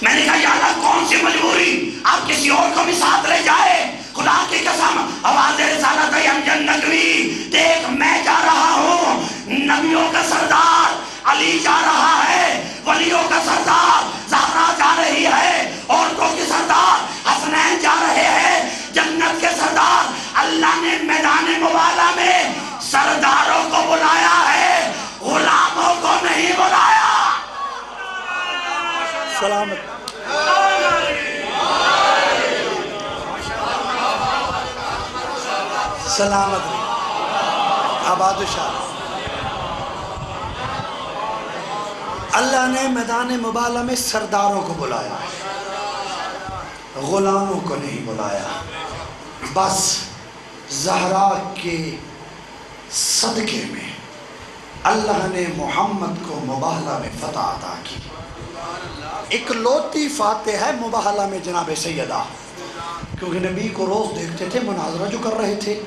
میں نے کہا یا اللہ کون سی مجبوری؟ آپ کسی اور کو بھی ساتھ لے جائے۔ خدا کی قسم آواز رسالت ہے امجد نقوی دیکھ میں جا رہا ہوں، نبیوں کا سردار علی جا رہا ہے، ولیوں کا سردار زہرا جا رہی ہے، عورتوں کی سردار حسنین جا رہے ہیں، جنت کے سردار اللہ نے میدان مباہلہ میں سرداروں کو بلایا ہے، غلاموں کو نہیں بلایا۔ سلامت سلامت آباد شاہ۔ اللہ نے میدان مباہلہ میں سرداروں کو بلایا، غلاموں کو نہیں بلایا۔ بس زہرا کے صدقے میں اللہ نے محمد کو مباہلہ میں فتح عطا کی۔ اکلوتی فاتح ہے مباہلہ میں جناب سیدہ، کیونکہ نبی کو روز دیکھتے تھے، مناظرہ جو کر رہے تھے۔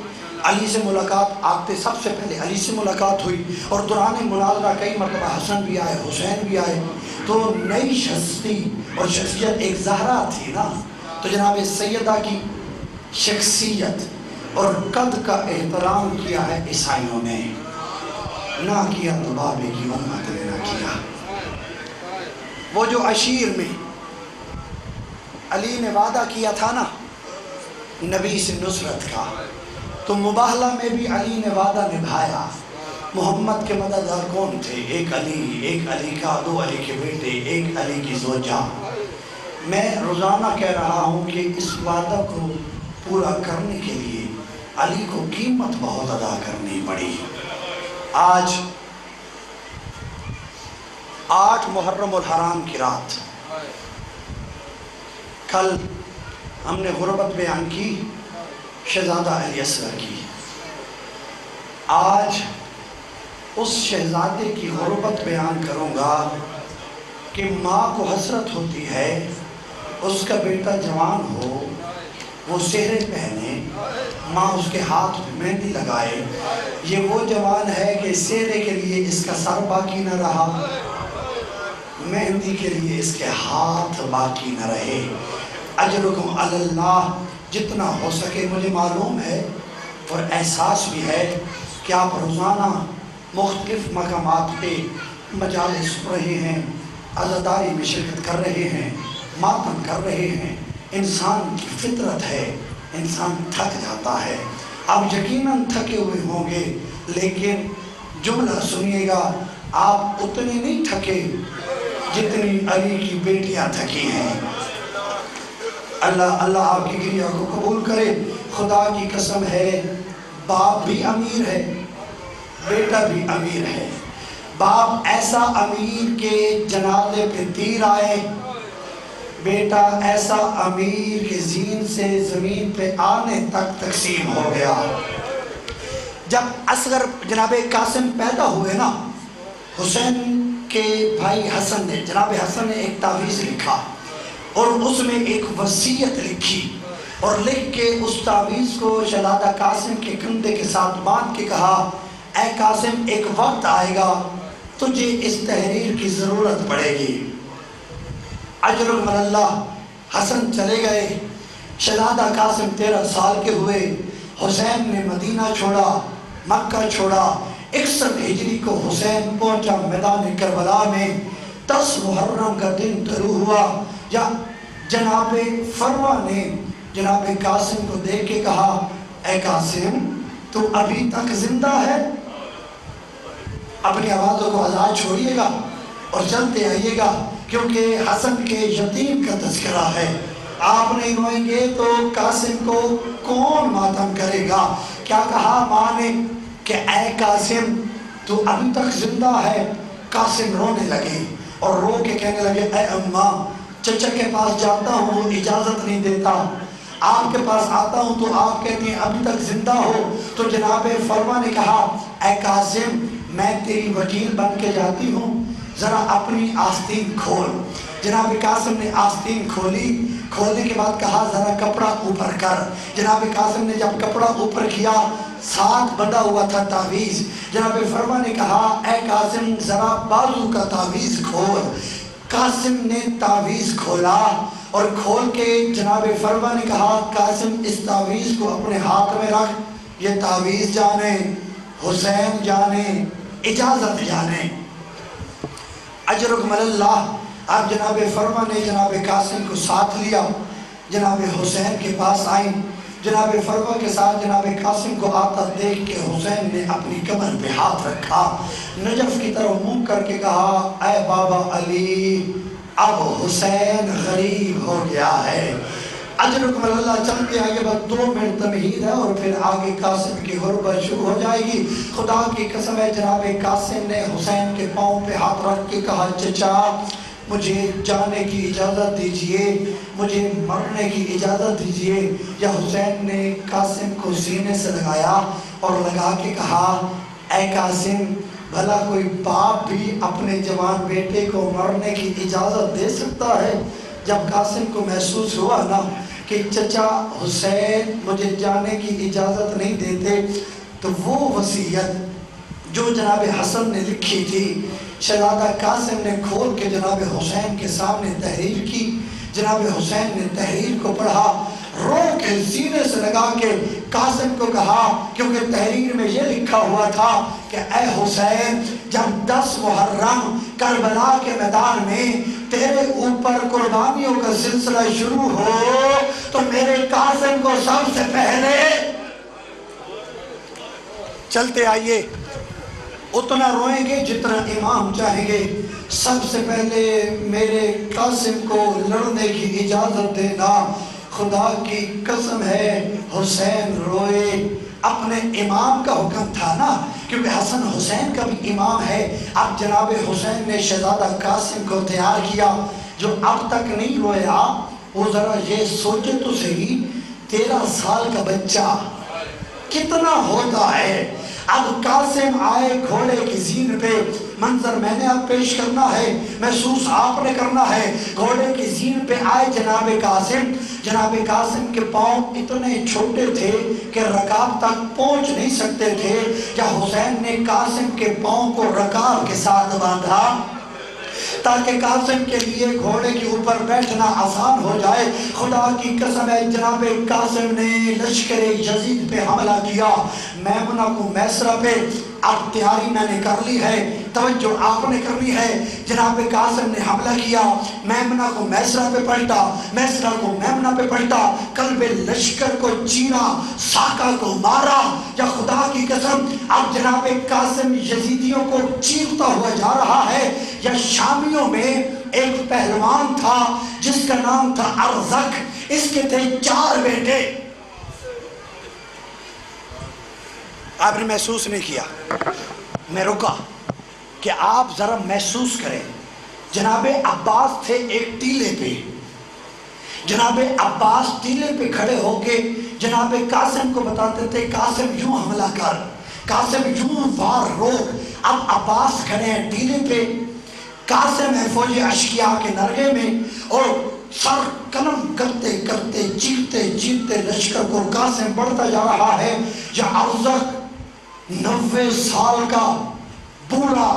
علی سے ملاقات آتے سب سے پہلے علی سے ملاقات ہوئی، اور دوران مناظرہ کئی مرتبہ حسن بھی آئے، حسین بھی آئے۔ تو نئی شخصی اور شخصیت ایک زہرا تھی نا، تو جناب سیدہ کی شخصیت اور قد کا احترام کیا ہے عیسائیوں نے، نہ کیا تو بابے کی امت نے نہ کیا۔ وہ جو عشیر میں علی نے وعدہ کیا تھا نا نبی سے نصرت کا، تو مباہلہ میں بھی علی نے وعدہ نبھایا۔ محمد کے مددگار کون تھے؟ ایک علی کا 2 علی کے بیٹے، ایک علی کی زوجہ۔ میں روزانہ کہہ رہا ہوں کہ اس وعدہ کو پورا کرنے کے لیے علی کو قیمت بہت ادا کرنی پڑی۔ آج 8 محرم الحرام کی رات، کل ہم نے غربت بیان کی شہزادہ علی اصغر کی، آج اس شہزادے کی غربت بیان کروں گا کہ ماں کو حسرت ہوتی ہے اس کا بیٹا جوان ہو، وہ سہرے پہنے، ماں اس کے ہاتھ میں مہندی لگائے۔ یہ وہ جوان ہے کہ سہرے کے لیے اس کا سر باقی نہ رہا، مہندی کے لیے اس کے ہاتھ باقی نہ رہے۔ اجرکم علی اللہ، جتنا ہو سکے مجھے معلوم ہے اور احساس بھی ہے کہ آپ روزانہ مختلف مقامات پہ مجالس سن رہے ہیں، عزاداری میں شرکت کر رہے ہیں، ماتم کر رہے ہیں۔ انسان کی فطرت ہے، انسان تھک جاتا ہے۔ آپ یقیناً تھکے ہوئے ہوں گے، لیکن جملہ سنیے گا، آپ اتنے نہیں تھکے جتنی علی کی بیٹیاں تھکی ہیں۔ اللہ آپ کی گریہ کو قبول کرے۔ خدا کی قسم ہے، باپ بھی امیر ہے، بیٹا بھی امیر ہے۔ باپ ایسا امیر کے جنازے پہ تیر آئے، بیٹا ایسا امیر کے زین سے زمین پہ آنے تک تقسیم ہو گیا۔ جب اصغر جناب قاسم پیدا ہوئے نا، حسین کے بھائی حسن نے، جناب حسن نے ایک تعویذ لکھا اور اس میں ایک وصیت لکھی، اور لکھ کے اس تعویذ کو شہزادہ قاسم کے کندھے کے ساتھ باندھ کے کہا، اے قاسم ایک وقت آئے گا تجھے اس تحریر کی ضرورت پڑے گی۔ اجرک من اللہ، حسن چلے گئے، شہزادہ قاسم 13 سال کے ہوئے، حسین نے مدینہ چھوڑا، مکہ چھوڑا۔ 61 ہجری کو حسین پہنچا میدان کربلا میں، 10 محرم کا دن طلوع ہوا، یا جناب فروا نے جناب قاسم کو دیکھ کے کہا، اے قاسم تو ابھی تک زندہ ہے؟ اپنی آوازوں کو آزاد چھوڑیے گا اور چلتے آئیے گا، کیونکہ حسن کے یتیم کا تذکرہ ہے۔ آپ نہیں روئیں گے تو قاسم کو کون ماتم کرے گا؟ کیا کہا ماں نے کہ اے قاسم تو ابھی تک زندہ ہے؟ قاسم رونے لگے اور رو کے کہنے لگے، اے اماں چچا کے پاس جاتا ہوں وہ اجازت نہیں دیتا، آپ کے پاس آتا ہوں تو آپ کہتی ہیں ابھی تک زندہ ہو۔ تو جناب فرما نے کہا، اے قاسم میں تیری وکیل بن کے جاتی ہوں، ذرا اپنی آستین کھول۔ جناب قاسم نے آستین کھولی، کھولنے کے بعد کہا ذرا کپڑا اوپر کر۔ جناب قاسم نے جب کپڑا اوپر کیا، ساتھ بندھا ہوا تھا تعویذ۔ جناب فرما نے کہا، اے قاسم ذرا بازو کا تعویذ کھول۔ قاسم نے تعویذ کھولا اور کھول کے جناب فرما نے کہا، قاسم اس تعویذ کو اپنے ہاتھ میں رکھ، یہ تعویذ جانے، حسین جانے، اجازت جانے۔ اجرکم اللہ۔ اب جناب فرما نے جناب قاسم کو ساتھ لیا، جناب حسین کے پاس آئیں۔ جناب فرما کے ساتھ جناب قاسم کو آتا دیکھ کے حسین نے اپنی کمر پہ ہاتھ رکھا، نجف کی طرف منہ کر کے کہا، اے بابا علی اب حسین غریب ہو گیا ہے۔ اجرکم اللہ۔ چلتے آگے بعد 2 منٹ تمہید ہے اور پھر آگے قاسم کی غربت شروع ہو جائے گی۔ خدا کی قسم ہے جناب قاسم نے حسین کے پاؤں پہ ہاتھ رکھ کے کہا، چچا مجھے جانے کی اجازت دیجئے، مجھے مرنے کی اجازت دیجئے۔ یا حسین نے قاسم کو سینے سے لگایا اور لگا کے کہا، اے قاسم بھلا کوئی باپ بھی اپنے جوان بیٹے کو مرنے کی اجازت دے سکتا ہے؟ جب قاسم کو محسوس ہوا نا کہ چچا حسین مجھے جانے کی اجازت نہیں دیتے، تو وہ وصیت جو جناب حسن نے لکھی تھی، شہزادہ قاسم نے کھول کے جناب حسین کے سامنے تحریر کی۔ جناب حسین نے تحریر کو پڑھا، رو کے سینے سے لگا کے قاسم کو کہا، کیونکہ تحریر میں یہ لکھا ہوا تھا کہ اے حسین جب 10 محرم کربلا کے میدان میں تیرے اوپر قربانیوں کا سلسلہ شروع ہو تو میرے قاسم کو سب سے پہلے، چلتے آئیے، اتنا روئیں گے جتنا امام چاہیں گے، سب سے پہلے میرے قاسم کو لڑنے کی اجازت دینا۔ خدا کی قسم ہے حسین روئے، اپنے امام کا حکم تھا نا، کیونکہ حسن حسین کا بھی امام ہے۔ اب جناب حسین نے شہزادہ قاسم کو تیار کیا، جو اب تک نہیں رویا وہ ذرا یہ سوچے تو صحیح، 13 سال کا بچہ کتنا ہوتا ہے۔ اب قاسم آئے گھوڑے کی زین پہ، منظر میں نے اب پیش کرنا ہے، محسوس آپ نے کرنا ہے۔ گھوڑے کی زین پہ آئے جناب قاسم، جناب قاسم کے پاؤں اتنے چھوٹے تھے کہ رکاب تک پہنچ نہیں سکتے تھے۔ یا حسین نے قاسم کے پاؤں کو رکاب کے ساتھ باندھا تاکہ قاسم کے لیے گھوڑے کے اوپر بیٹھنا آسان ہو جائے۔ خدا کی قسم ہے جناب قاسم نے لشکر یزید پہ حملہ کیا، میمنہ کو میسرہ پہ۔ اب تیاری میں نے کر لی ہے، توجہ آپ نے کرنی ہے۔ جناب قاسم نے حملہ کیا، میمنہ کو میسرہ پہ پلٹا، میسرہ کو میمنہ پہ پلٹا، قلب لشکر کو چیرا، ساقہ کو مارا۔ یا خدا کی قسم اب جناب قاسم یزیدیوں کو چیرتا ہوا جا رہا ہے۔ یا شامیوں میں ایک پہلوان تھا جس کا نام تھا ارزق، اس کے تھے 4 بیٹے۔ آپ نے محسوس نہیں کیا، میں رکا کہ آپ ذرا محسوس کریں۔ جناب عباس تھے ایک ٹیلے پہ، جناب عباس ٹیلے پہ کھڑے ہو کے جناب قاسم کو بتاتے تھے قاسم یوں حملہ کر، قاسم یوں وار روک. اب عباس کھڑے ہیں ٹیلے پہ، قاسم ہے فوج اشکیا کے نرغے میں، اور سر قلم کرتے کرتے چیختے چیختے لشکر کو قاسم بڑھتا جا رہا ہے. یا ارزق 90 سال کا بوڑھا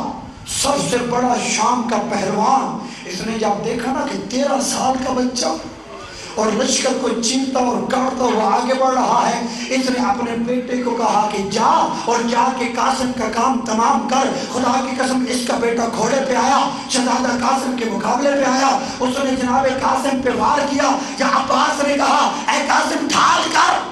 سب سے بڑا شام کا پہلوان، اس نے جب دیکھا نا کہ 13 سال کا بچہ اور لشکر کو چیمتا اور کاٹتا ہوا آگے بڑھ رہا ہے، اس نے اپنے بیٹے کو کہا کہ جا اور جا کے قاسم کا کام تمام کر. خدا کی قسم اس کا بیٹا گھوڑے پہ آیا، شہزادہ قاسم کے مقابلے پہ آیا، اس نے جناب قاسم پہ وار کیا. یا عباس نے کہا اے قاسم ڈھال کر.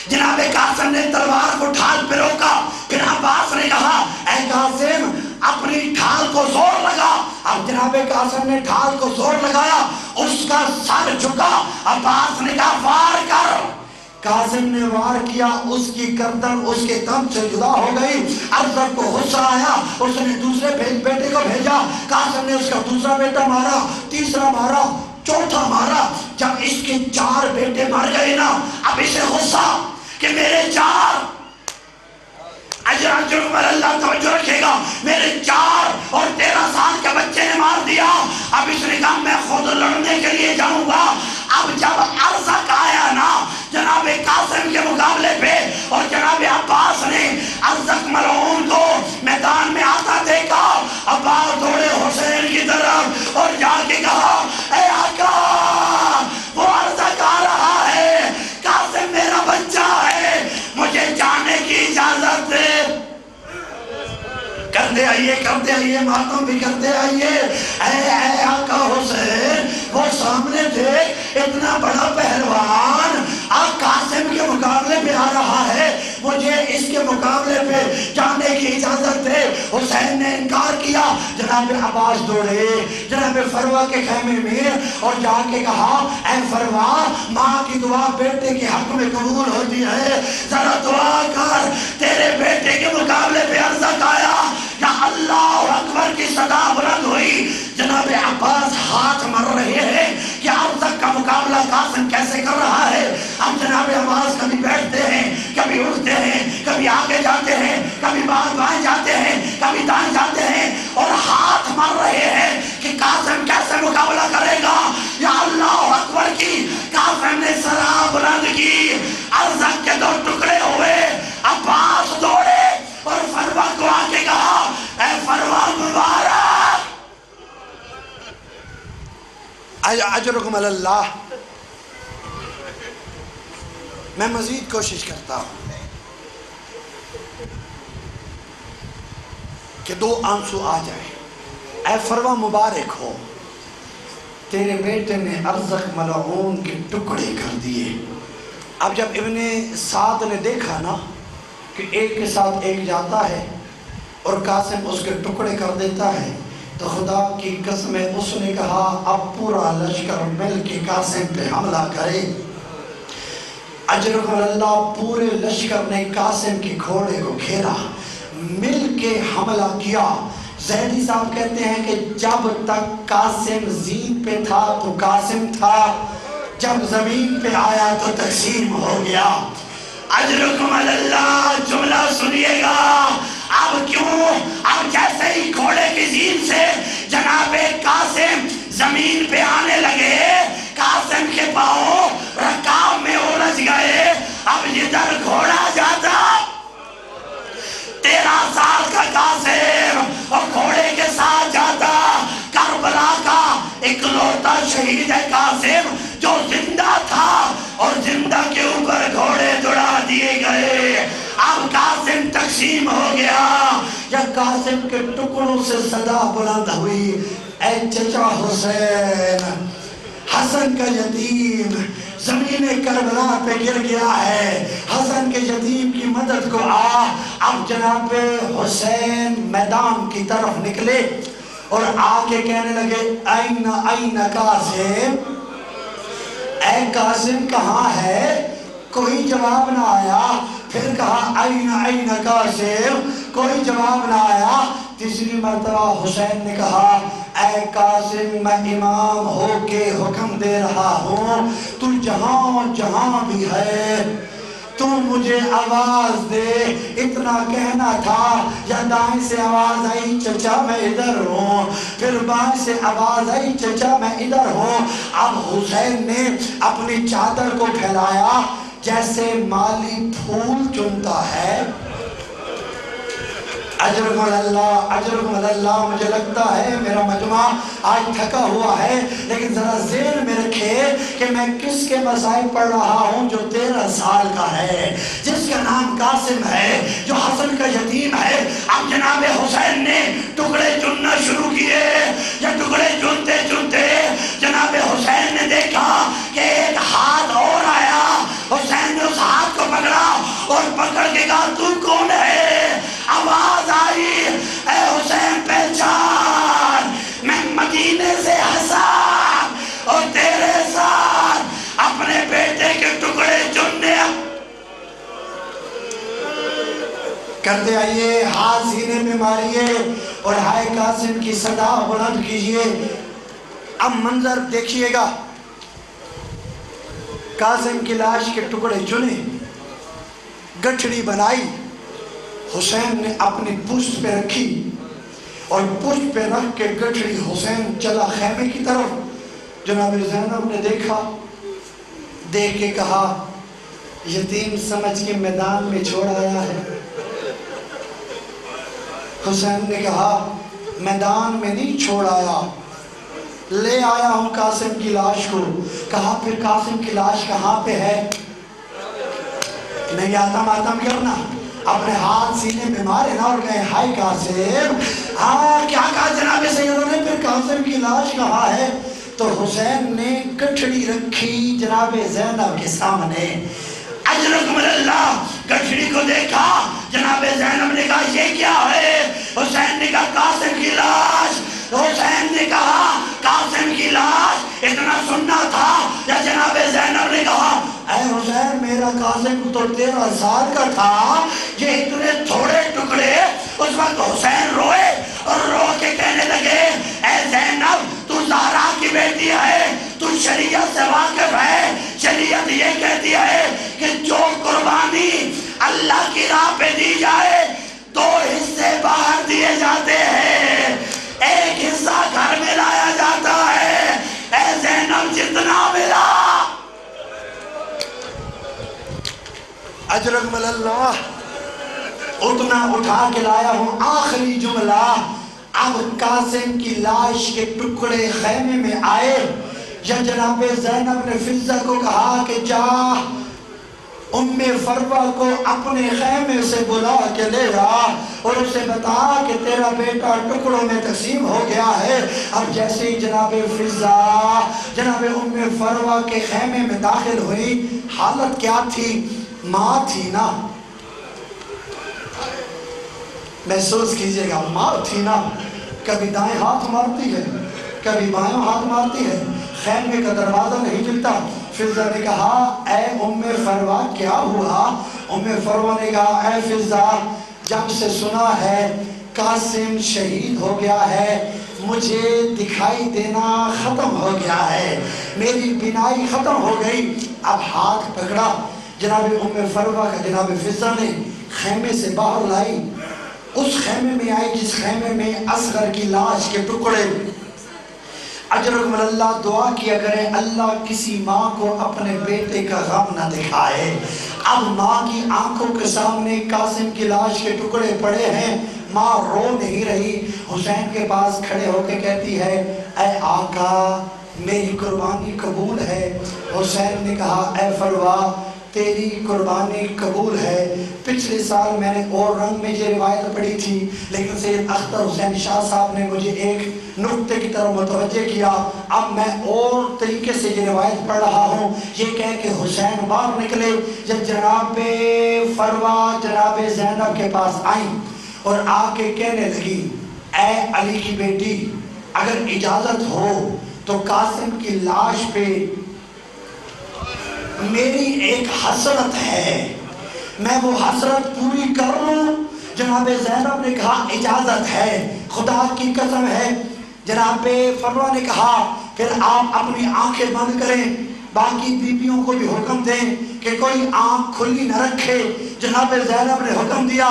جناب قاسم نے تلوار کو ڈھال پہ روکا. پھر عباس نے کہا اے قاسم اپنی ڈھال کو زور لگا. اب جناب قاسم نے ڈھال کو زور لگایا، اس کا سر جھکا. عباس نے کہا وار کر. قاسم نے وار کیا، اس کی گردن اس کے دم سے جدا ہو گئی. ارزق کو غصہ آیا، اس نے دوسرے بیٹے کو بھیجا. قاسم نے اس کا دوسرا بیٹا مارا، تیسرا مارا، چوتھا مارا. جب اس کے 4 بیٹے مر گئے نا، اب اسے غصہ کہ میرے 4 اجر پر اللہ توجہ رکھے گا، میرے 4 اور 13 سال کے بچے نے مار دیا. اب اس نے کہا میں خود لڑنے کے لیے جاؤں گا. اب جب ارزق آیا نا جناب قاسم کے مقابلے پہ، اور جناب عباس نے ارزق ملعون کو میدان میں آتا دیکھا، عباس دوڑے حسین کی طرف اور جا کے کہا اے آقا وہ ارزق آ رہا ہے، قاسم میرا بچہ ہے، مجھے جانے کی اجازت دے. کرتے آئیے ماتم بھی کرتے آئیے. اے آقا حسین وہ سامنے دیکھ اتنا بڑا پہلوان قاسم کے مقابلے پہ آ رہا ہے، مجھے اس کے مقابلے پہ جانے کی اجازت دے. حسین نے انکار کیا. جناب عباس دوڑے جناب فروا کے خیمے میں اور جا کے کہا اے فروا ماں کی دعا بیٹے کے حق میں قبول ہوتی ہے، ذرا دعا کر. تیرے بیٹے کے مقابلے پہ ارزق آیا. یا اللہ اکبر کی صدا بلند ہوئی. جناب عباس ہاتھ مر رہے ہیں کہ ارزق کا مقابلہ قاسم کیسے کر رہا ہے. اب جناب عباس کبھی بیٹھتے ہیں، کبھی اٹھتے ہیں، کبھی آگے جاتے ہیں، کبھی بائیں جاتے ہیں، کبھی دائیں جاتے ہیں، اور ہاتھ مر رہے ہیں کہ قاسم کیسے مقابلہ کرے گا. یا اللہ اکبر کی. قاسم نے صدا بلند کی، ارزق کے 2 ٹکڑے ہوئے. عباس دوڑے اور فروا کو آ کے کہا اے فروا مبارک اجرکم اللہ. میں مزید کوشش کرتا ہوں کہ 2 آنسو آ جائیں. اے فروا مبارک ہو، تیرے بیٹے نے ارزق ملعون کے ٹکڑے کر دیے. اب جب ابن سعد نے دیکھا نا کہ ایک کے ساتھ ایک جاتا ہے اور قاسم اس کے ٹکڑے کر دیتا ہے، تو خدا کی قسم اس نے کہا اب پورا لشکر مل کے قاسم پہ حملہ کرے. اجرکم اللہ. پورے لشکر نے قاسم کے گھوڑے کو گھیرا، مل کے حملہ کیا. زیدی صاحب کہتے ہیں کہ جب تک قاسم زین پہ تھا تو قاسم تھا، جب زمین پہ آیا تو تقسیم ہو گیا. اجرکم اللہ. جملہ سنیے گا. اب کیوں؟ اب جیسے ہی گھوڑے کی زین سے جناب قاسم زمین پہ آنے لگے، قاسم کے پاؤں رکاب میں الجھ گئے. اب جدھر گھوڑا جاتا 13 سال کا قاسم اور گھوڑے کے ساتھ جاتا. کربلا کا اکلوتا شہید ہے قاسم جو زندہ تھا اور زندہ کے اوپر گھوڑے دوڑا دیے گئے. اب قاسم تقسیم ہو گیا. یا قاسم کے ٹکڑوں سے صدا بلند ہوئی اے چچا حسین، حسن کا یتیم زمین کربلا پہ گر گیا ہے، حسن کے یتیم کی مدد کو آ. اب جناب حسین میدان کی طرف نکلے اور آ کے کہنے لگے این قاسم، اے قاسم کہاں ہے؟ کوئی جواب نہ آیا. پھر کہا این قاسم، کوئی جواب نہ آیا. تیسری مرتبہ حسین نے کہا اے قاسم میں امام ہو کے حکم دے رہا ہوں، تو جہاں جہاں بھی ہے تو مجھے آواز دے، اتنا کہنا تھا، یا دائیں سے آواز آئی چچا میں ادھر ہوں، پھر بائیں سے آواز آئی چچا میں ادھر ہوں۔ اب حسین نے اپنی چادر کو پھیلایا جیسے مالی پھول چنتا ہے۔ اجرکم اللہ، اجرکم اللہ۔ مجھے لگتا ہے میرا مجمع آج تھکا ہوا ہے، لیکن ذرا ذہن میں رکھے کہ میں کس کے مسائل پڑھ رہا ہوں جو 13 سال کا ہے، جس کا نام قاسم ہے، جو حسن کا یتیم ہے۔ اب جناب حسین نے ٹکڑے چننا شروع کیے، یا ٹکڑے چنتے چنتے جناب حسین نے دیکھا کہ ایک ہاتھ اور آیا۔ حسین نے اس ہاتھ کو پکڑا اور پکڑ کے کہا تو کون ہے؟ آواز آئی، اے حسین پہچان، میں مدینے سے حسن اور تیرے ساتھ اپنے بیٹے کے ٹکڑے چننے کرتے آئیے۔ ہاتھ سینے میں ماریے اور ہائے قاسم کی صدا بلند کیجئے۔ اب منظر دیکھیے گا، قاسم کی لاش کے ٹکڑے چنے، گٹھڑی بنائی، حسین نے اپنی پشت پہ رکھی اور پشت پہ رکھ کے گٹھڑی حسین چلا خیمے کی طرف۔ جناب زینب نے دیکھا، دیکھ کے کہا یتیم سمجھ کے میدان میں چھوڑ آیا ہے۔ حسین نے کہا میدان میں نہیں چھوڑ آیا، لے آیا ہوں قاسم کی لاش کو۔ کہا پھر قاسم کی لاش کہاں پہ ہے؟ نہیں آتم آتم کرنا، اپنے ہاتھ سینے میں مارے نا اور کہے ہائے قاسم۔ ہاں کیا کہا جناب سیدوں نے؟ پھر قاسم کی لاش کہاں ہے؟ تو حسین نے گٹھڑی رکھی جناب زینب کے سامنے۔ اجرکم اللہ، گٹھڑی کو دیکھا، جناب زینب نے کہا یہ کیا ہے؟ حسین نے کہا قاسم کی لاش۔ حسین نے کہا قاسم کی لاش، اتنا سننا تھا؟ یا جناب زینب نے کہا اے حسین میرا قاسم تو 13 سال کا تھا، یہ اتنے تھوڑے ٹکڑے۔ اس وقت حسین روئے اور رو کے کہنے لگے اے زینب تو زہرا کی بیٹی ہے، تو شریعت سے واقف ہے۔ شریعت یہ کہتی ہے کہ جو قربانی اللہ کی راہ پہ دی جائے 2 حصے باہر دیے جاتے ہیں، ایک حصہ گھر میں لایا جاتا ہے۔ اے زینب جتنا ملا اجرکم اللہ اتنا اٹھا کے لایا ہوں۔ آخری جملہ، اب قاسم کی لاش کے ٹکڑے خیمے میں آئے، یا جناب زینب نے فضہ کو کہا کہ جا ام فروہ کو اپنے خیمے سے بلا کے لے آ اور اسے بتا کہ تیرا بیٹا ٹکڑوں میں تقسیم ہو گیا ہے۔ اب جیسے ہی جناب فضہ جناب ام فروہ کے خیمے میں داخل ہوئی، حالت کیا تھی؟ ماں تھی نا، محسوس کیجئے گا، ماں تھی نا، کبھی دائیں ہاتھ مارتی ہے، کبھی بائیں ہاتھ مارتی ہے، خیمے کا دروازہ نہیں ملتا۔ فضہ نے کہا اے ام فروہ کیا ہوا؟ ام فروہ نے کہا اے فضہ جب سے سنا ہے قاسم شہید ہو گیا ہے، مجھے دکھائی دینا ختم ہو گیا ہے، میری بینائی ختم ہو گئی۔ اب ہاتھ پکڑا جناب ام فروہ کا، جناب فضہ نے خیمے سے باہر لائی، اس خیمے میں آئی جس خیمے میں اصغر کی لاش کے ٹکڑے۔ اجرکم اللہ، دعا کیا کریں اللہ کسی ماں کو اپنے بیٹے کا غم نہ دکھائے۔ اب ماں کی آنکھوں کے سامنے قاسم کی لاش کے ٹکڑے پڑے ہیں، ماں رو نہیں رہی، حسین کے پاس کھڑے ہو کے کہتی ہے اے آقا میری قربانی قبول ہے۔ حسین نے کہا اے فروہ تیری قربانی قبول ہے۔ پچھلے سال میں نے اور رنگ میں یہ روایت پڑھی تھی، لیکن سید اختر حسین شاہ صاحب نے مجھے ایک نقطے کی طرف متوجہ کیا، اب میں اور طریقے سے یہ روایت پڑھ رہا ہوں۔ یہ کہہ کہ حسین باہر نکلے، جب جناب فروہ جناب زینب کے پاس آئیں اور آ کے کہنے لگی اے علی کی بیٹی اگر اجازت ہو تو قاسم کی لاش پہ میری ایک حسرت ہے، میں وہ حسرت پوری کر لوں؟ جناب زینب نے کہا اجازت ہے، خدا کی قسم ہے۔ جناب فروہ نے کہا پھر آپ اپنی آنکھیں بند کریں، باقی بیویوں کو بھی حکم دیں کہ کوئی آنکھ کھلی نہ رکھے. جناب زینب نے حکم دیا،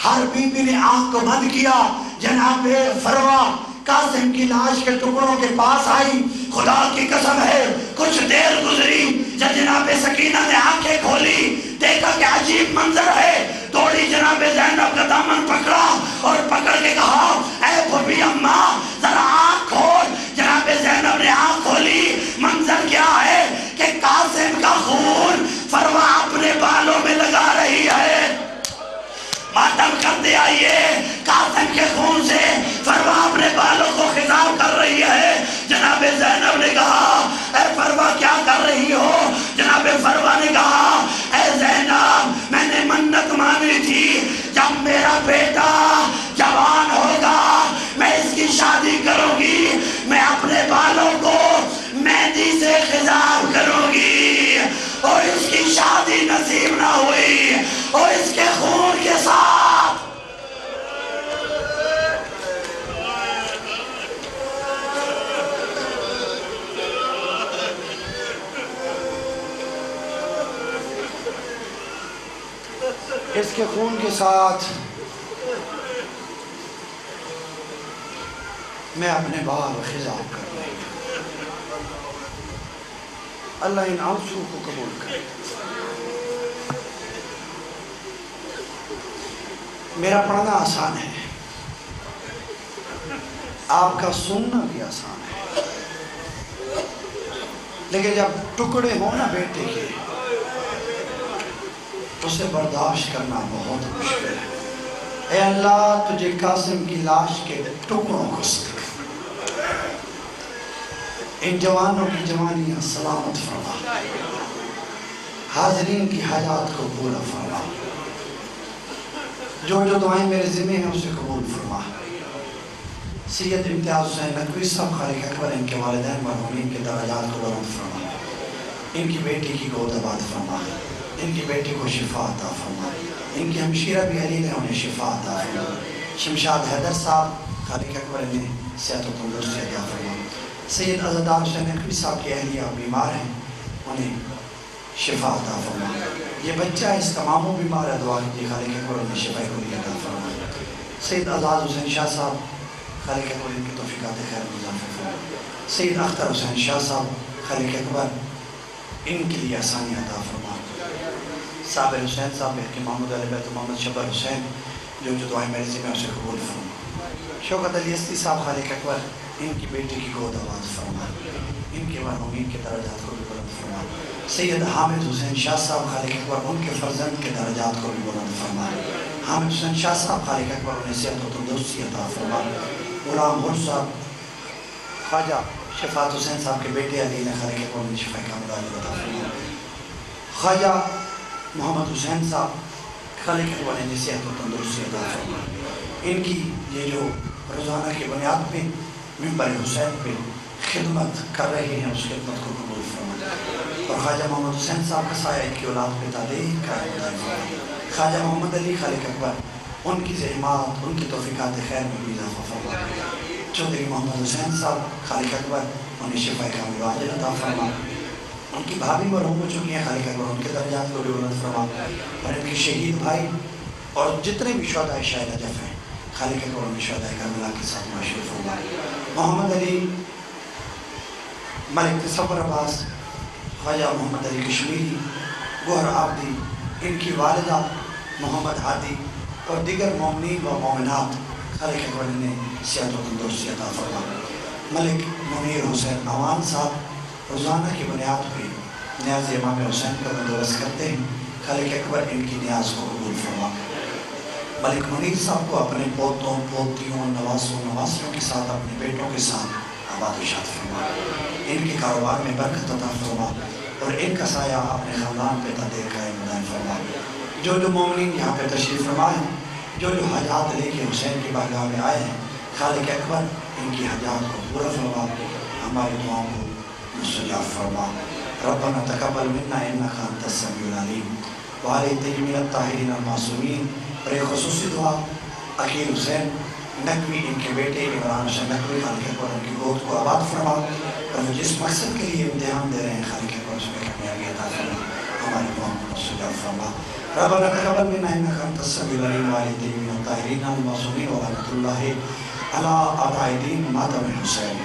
ہر بیوی نے آنکھ کو بند کیا. جناب فروا قاسم کی لاش کے ٹکڑوں کے پاس آئی. خدا کی قسم ہے کچھ دیر گزری، جب جناب سکینہ نے آنکھیں کھولی دیکھا کہ عجیب منظر ہے. دوڑی جناب زینب کا دامن پکڑا اور پکڑ کے کہا اے بھوپی اماں ذرا آنکھ کھول. جناب زینب نے آنکھ کھولی. منظر کیا ہے کہ قاسم کا خون فروا اپنے بالوں میں لگا رہی ہے. ماتم کرتے آئیے، قاسم کے خون سے فروا اپنے بالوں کو خضاب کر رہی ہے. جناب زینب نے کہا اے فروا کیا کر رہی ہو؟ جناب فروا نے کہا اے زینب میں نے منت مانی تھی جب میرا بیٹا جوان ہوگا میں اس کی شادی کروں گی، میں اپنے بالوں کو مہندی سے خضاب کروں گی، اور اس کی شادی نصیب نہ ہوئی اور اس کے خون کے ساتھ میں اپنے بال خضاب کر رہی ہوں. اللہ ان آنسو کو قبول کرے. میرا پڑھنا آسان ہے، آپ کا سننا بھی آسان ہے، لیکن جب ٹکڑے ہو نا بیٹے کے اسے برداشت کرنا بہت مشکل ہے. اے اللہ تجھے قاسم کی لاش کے ٹکڑوں کو سکھ، ان جوانوں کی جوانیاں سلامت فرما، حاضرین کی حاجات کو پورا فرما، جو دعائیں میرے ذمہ ہیں اسے قبول فرما. سید امتیاز حسین نقوی صاحب خالق اکبر ان کے والدین مرحومین کے درجات کو بلند فرما، ان کی بیٹی کی گود آباد فرما، ان کی بیٹی کو شفا عطا فرما، ان کی ہمشیرہ بھی علی نے انہیں شفا عطا فرما. شمشاد حیدر صاحب خالق اکبر انہیں صحت و تندرستی عطا فرما. سید عزادار حسین نقوی صاحب کی اہلیہ بیمار ہیں، انہیں شفا عطا فرما. یہ بچہ اس کا ماموں بیمار ہے، دعا کیجیے خالق اکبر انہیں شفا کلی عطا فرما. سید آزاد حسین شاہ صاحب خالق اکبر ان کی توفیقات خیر مضافر فرما. سید اختر حسین شاہ صاحب خالق اکبر ان کے لیے آسانی عطا فرما. صابر حسین صاحب کہ محمد علی بیت محمد شبر حسین جو دعائیں میرے ذمہ اسے قبول فرما. شوکت علی استی صاحب خالق اکبر ان کی بیٹی کی گود آباد فرما، ان کے مرحومین کے درجات کو بھی بلند فرما. سید حامد حسین شاہ صاحب خالق اکبر ان کے فرزند کے درجات کو بھی بلند فرما. حامد حسین شاہ صاحب خالق اکبر انہیں صحت و تندرستی عطا فرما. غلام حر صاحب خواجہ شفاعت حسین صاحب کے بیٹے علی نے خالق اکبر انہیں شفا کاملہ عطا فرما. خواجہ محمد حسین صاحب خالق اکبر انہیں صحت و تندرستی عطا فرما. ان کی یہ جو روزانہ کی بنیاد پہ ممبر حسین پہ خدمت کر رہے ہیں اس خدمت کو قبول فرما. اور خواجہ محمد حسین صاحب کا سایہ ان کی اولاد پہ تعلیم قائم فرما. خواجہ محمد علی خالق اکبر ان کی زحمات ان کی توفیقات خیر میں بھی اضافہ فرما. چودھری محمد حسین صاحب خالق اکبر انہیں شفا کامل عاجل عطا فرما. ان کی بھابھی مرحوم ہو چکی ہیں، خالق اکبر ان کے درجات کو بھی بلند فرما. اور ان کے شہید بھائی اور جتنے بھی شہداء شہید نجف ہیں خالق اکبر انہیں شہداء کربلا کے ساتھ معاشر فرما. محمد علی ملک تصور عباس خواجہ محمد علی کشمیری گوہر آبدی ان کی والدہ محمد ہادی اور دیگر مومنین و مومنات خالق اکبر انہیں صحت و تندرستی عطا فرما. ملک منیر حسین عوان صاحب روزانہ کی بنیاد پہ نیاز امام حسین کا بندوبست کرتے ہیں، خالق اکبر ان کی نیاز کو قبول فرما. ملک منیر صاحب کو اپنے پوتوں پوتیوں نواسوں نواسیوں کے ساتھ اپنے بیٹوں کے ساتھ آباد و شاد فرما. ان کے کاروبار میں برکت عطا فرما اور ان کا سایہ اپنے خاندان پہ تدیر قائم دائم فرما. جو مومنین یہاں پہ تشریف فرما ہیں، جو حاجات لے کے حسین کی بارگاہ میں آئے ہیں، خالق اکبر ان کی حاجات کو پورا فرما، ہماری دعاؤں کو مستجاب فرما. ربنا تقبل منا انک انت السمیع العلیم وعلی من الطاہرین المعصومین. اور ایک خصوصی دعا عقیل حسین نقوی ان کے بیٹے عمران حسین نقوی خالق اکبر ان کی گود کو آباد فرما، اور وہ جس مقصد کے لیے امتحان دے رہے ہیں خالق اکبر اس میں کامیابی عطا فرما، ہماری دعا کو مستجاب فرما۔ ربنا تقبل منا انک انت السمیع العلیم والدین الطاہرین المعصومین ورحمۃ اللہ علی اعداء الدین ماتم الحسین۔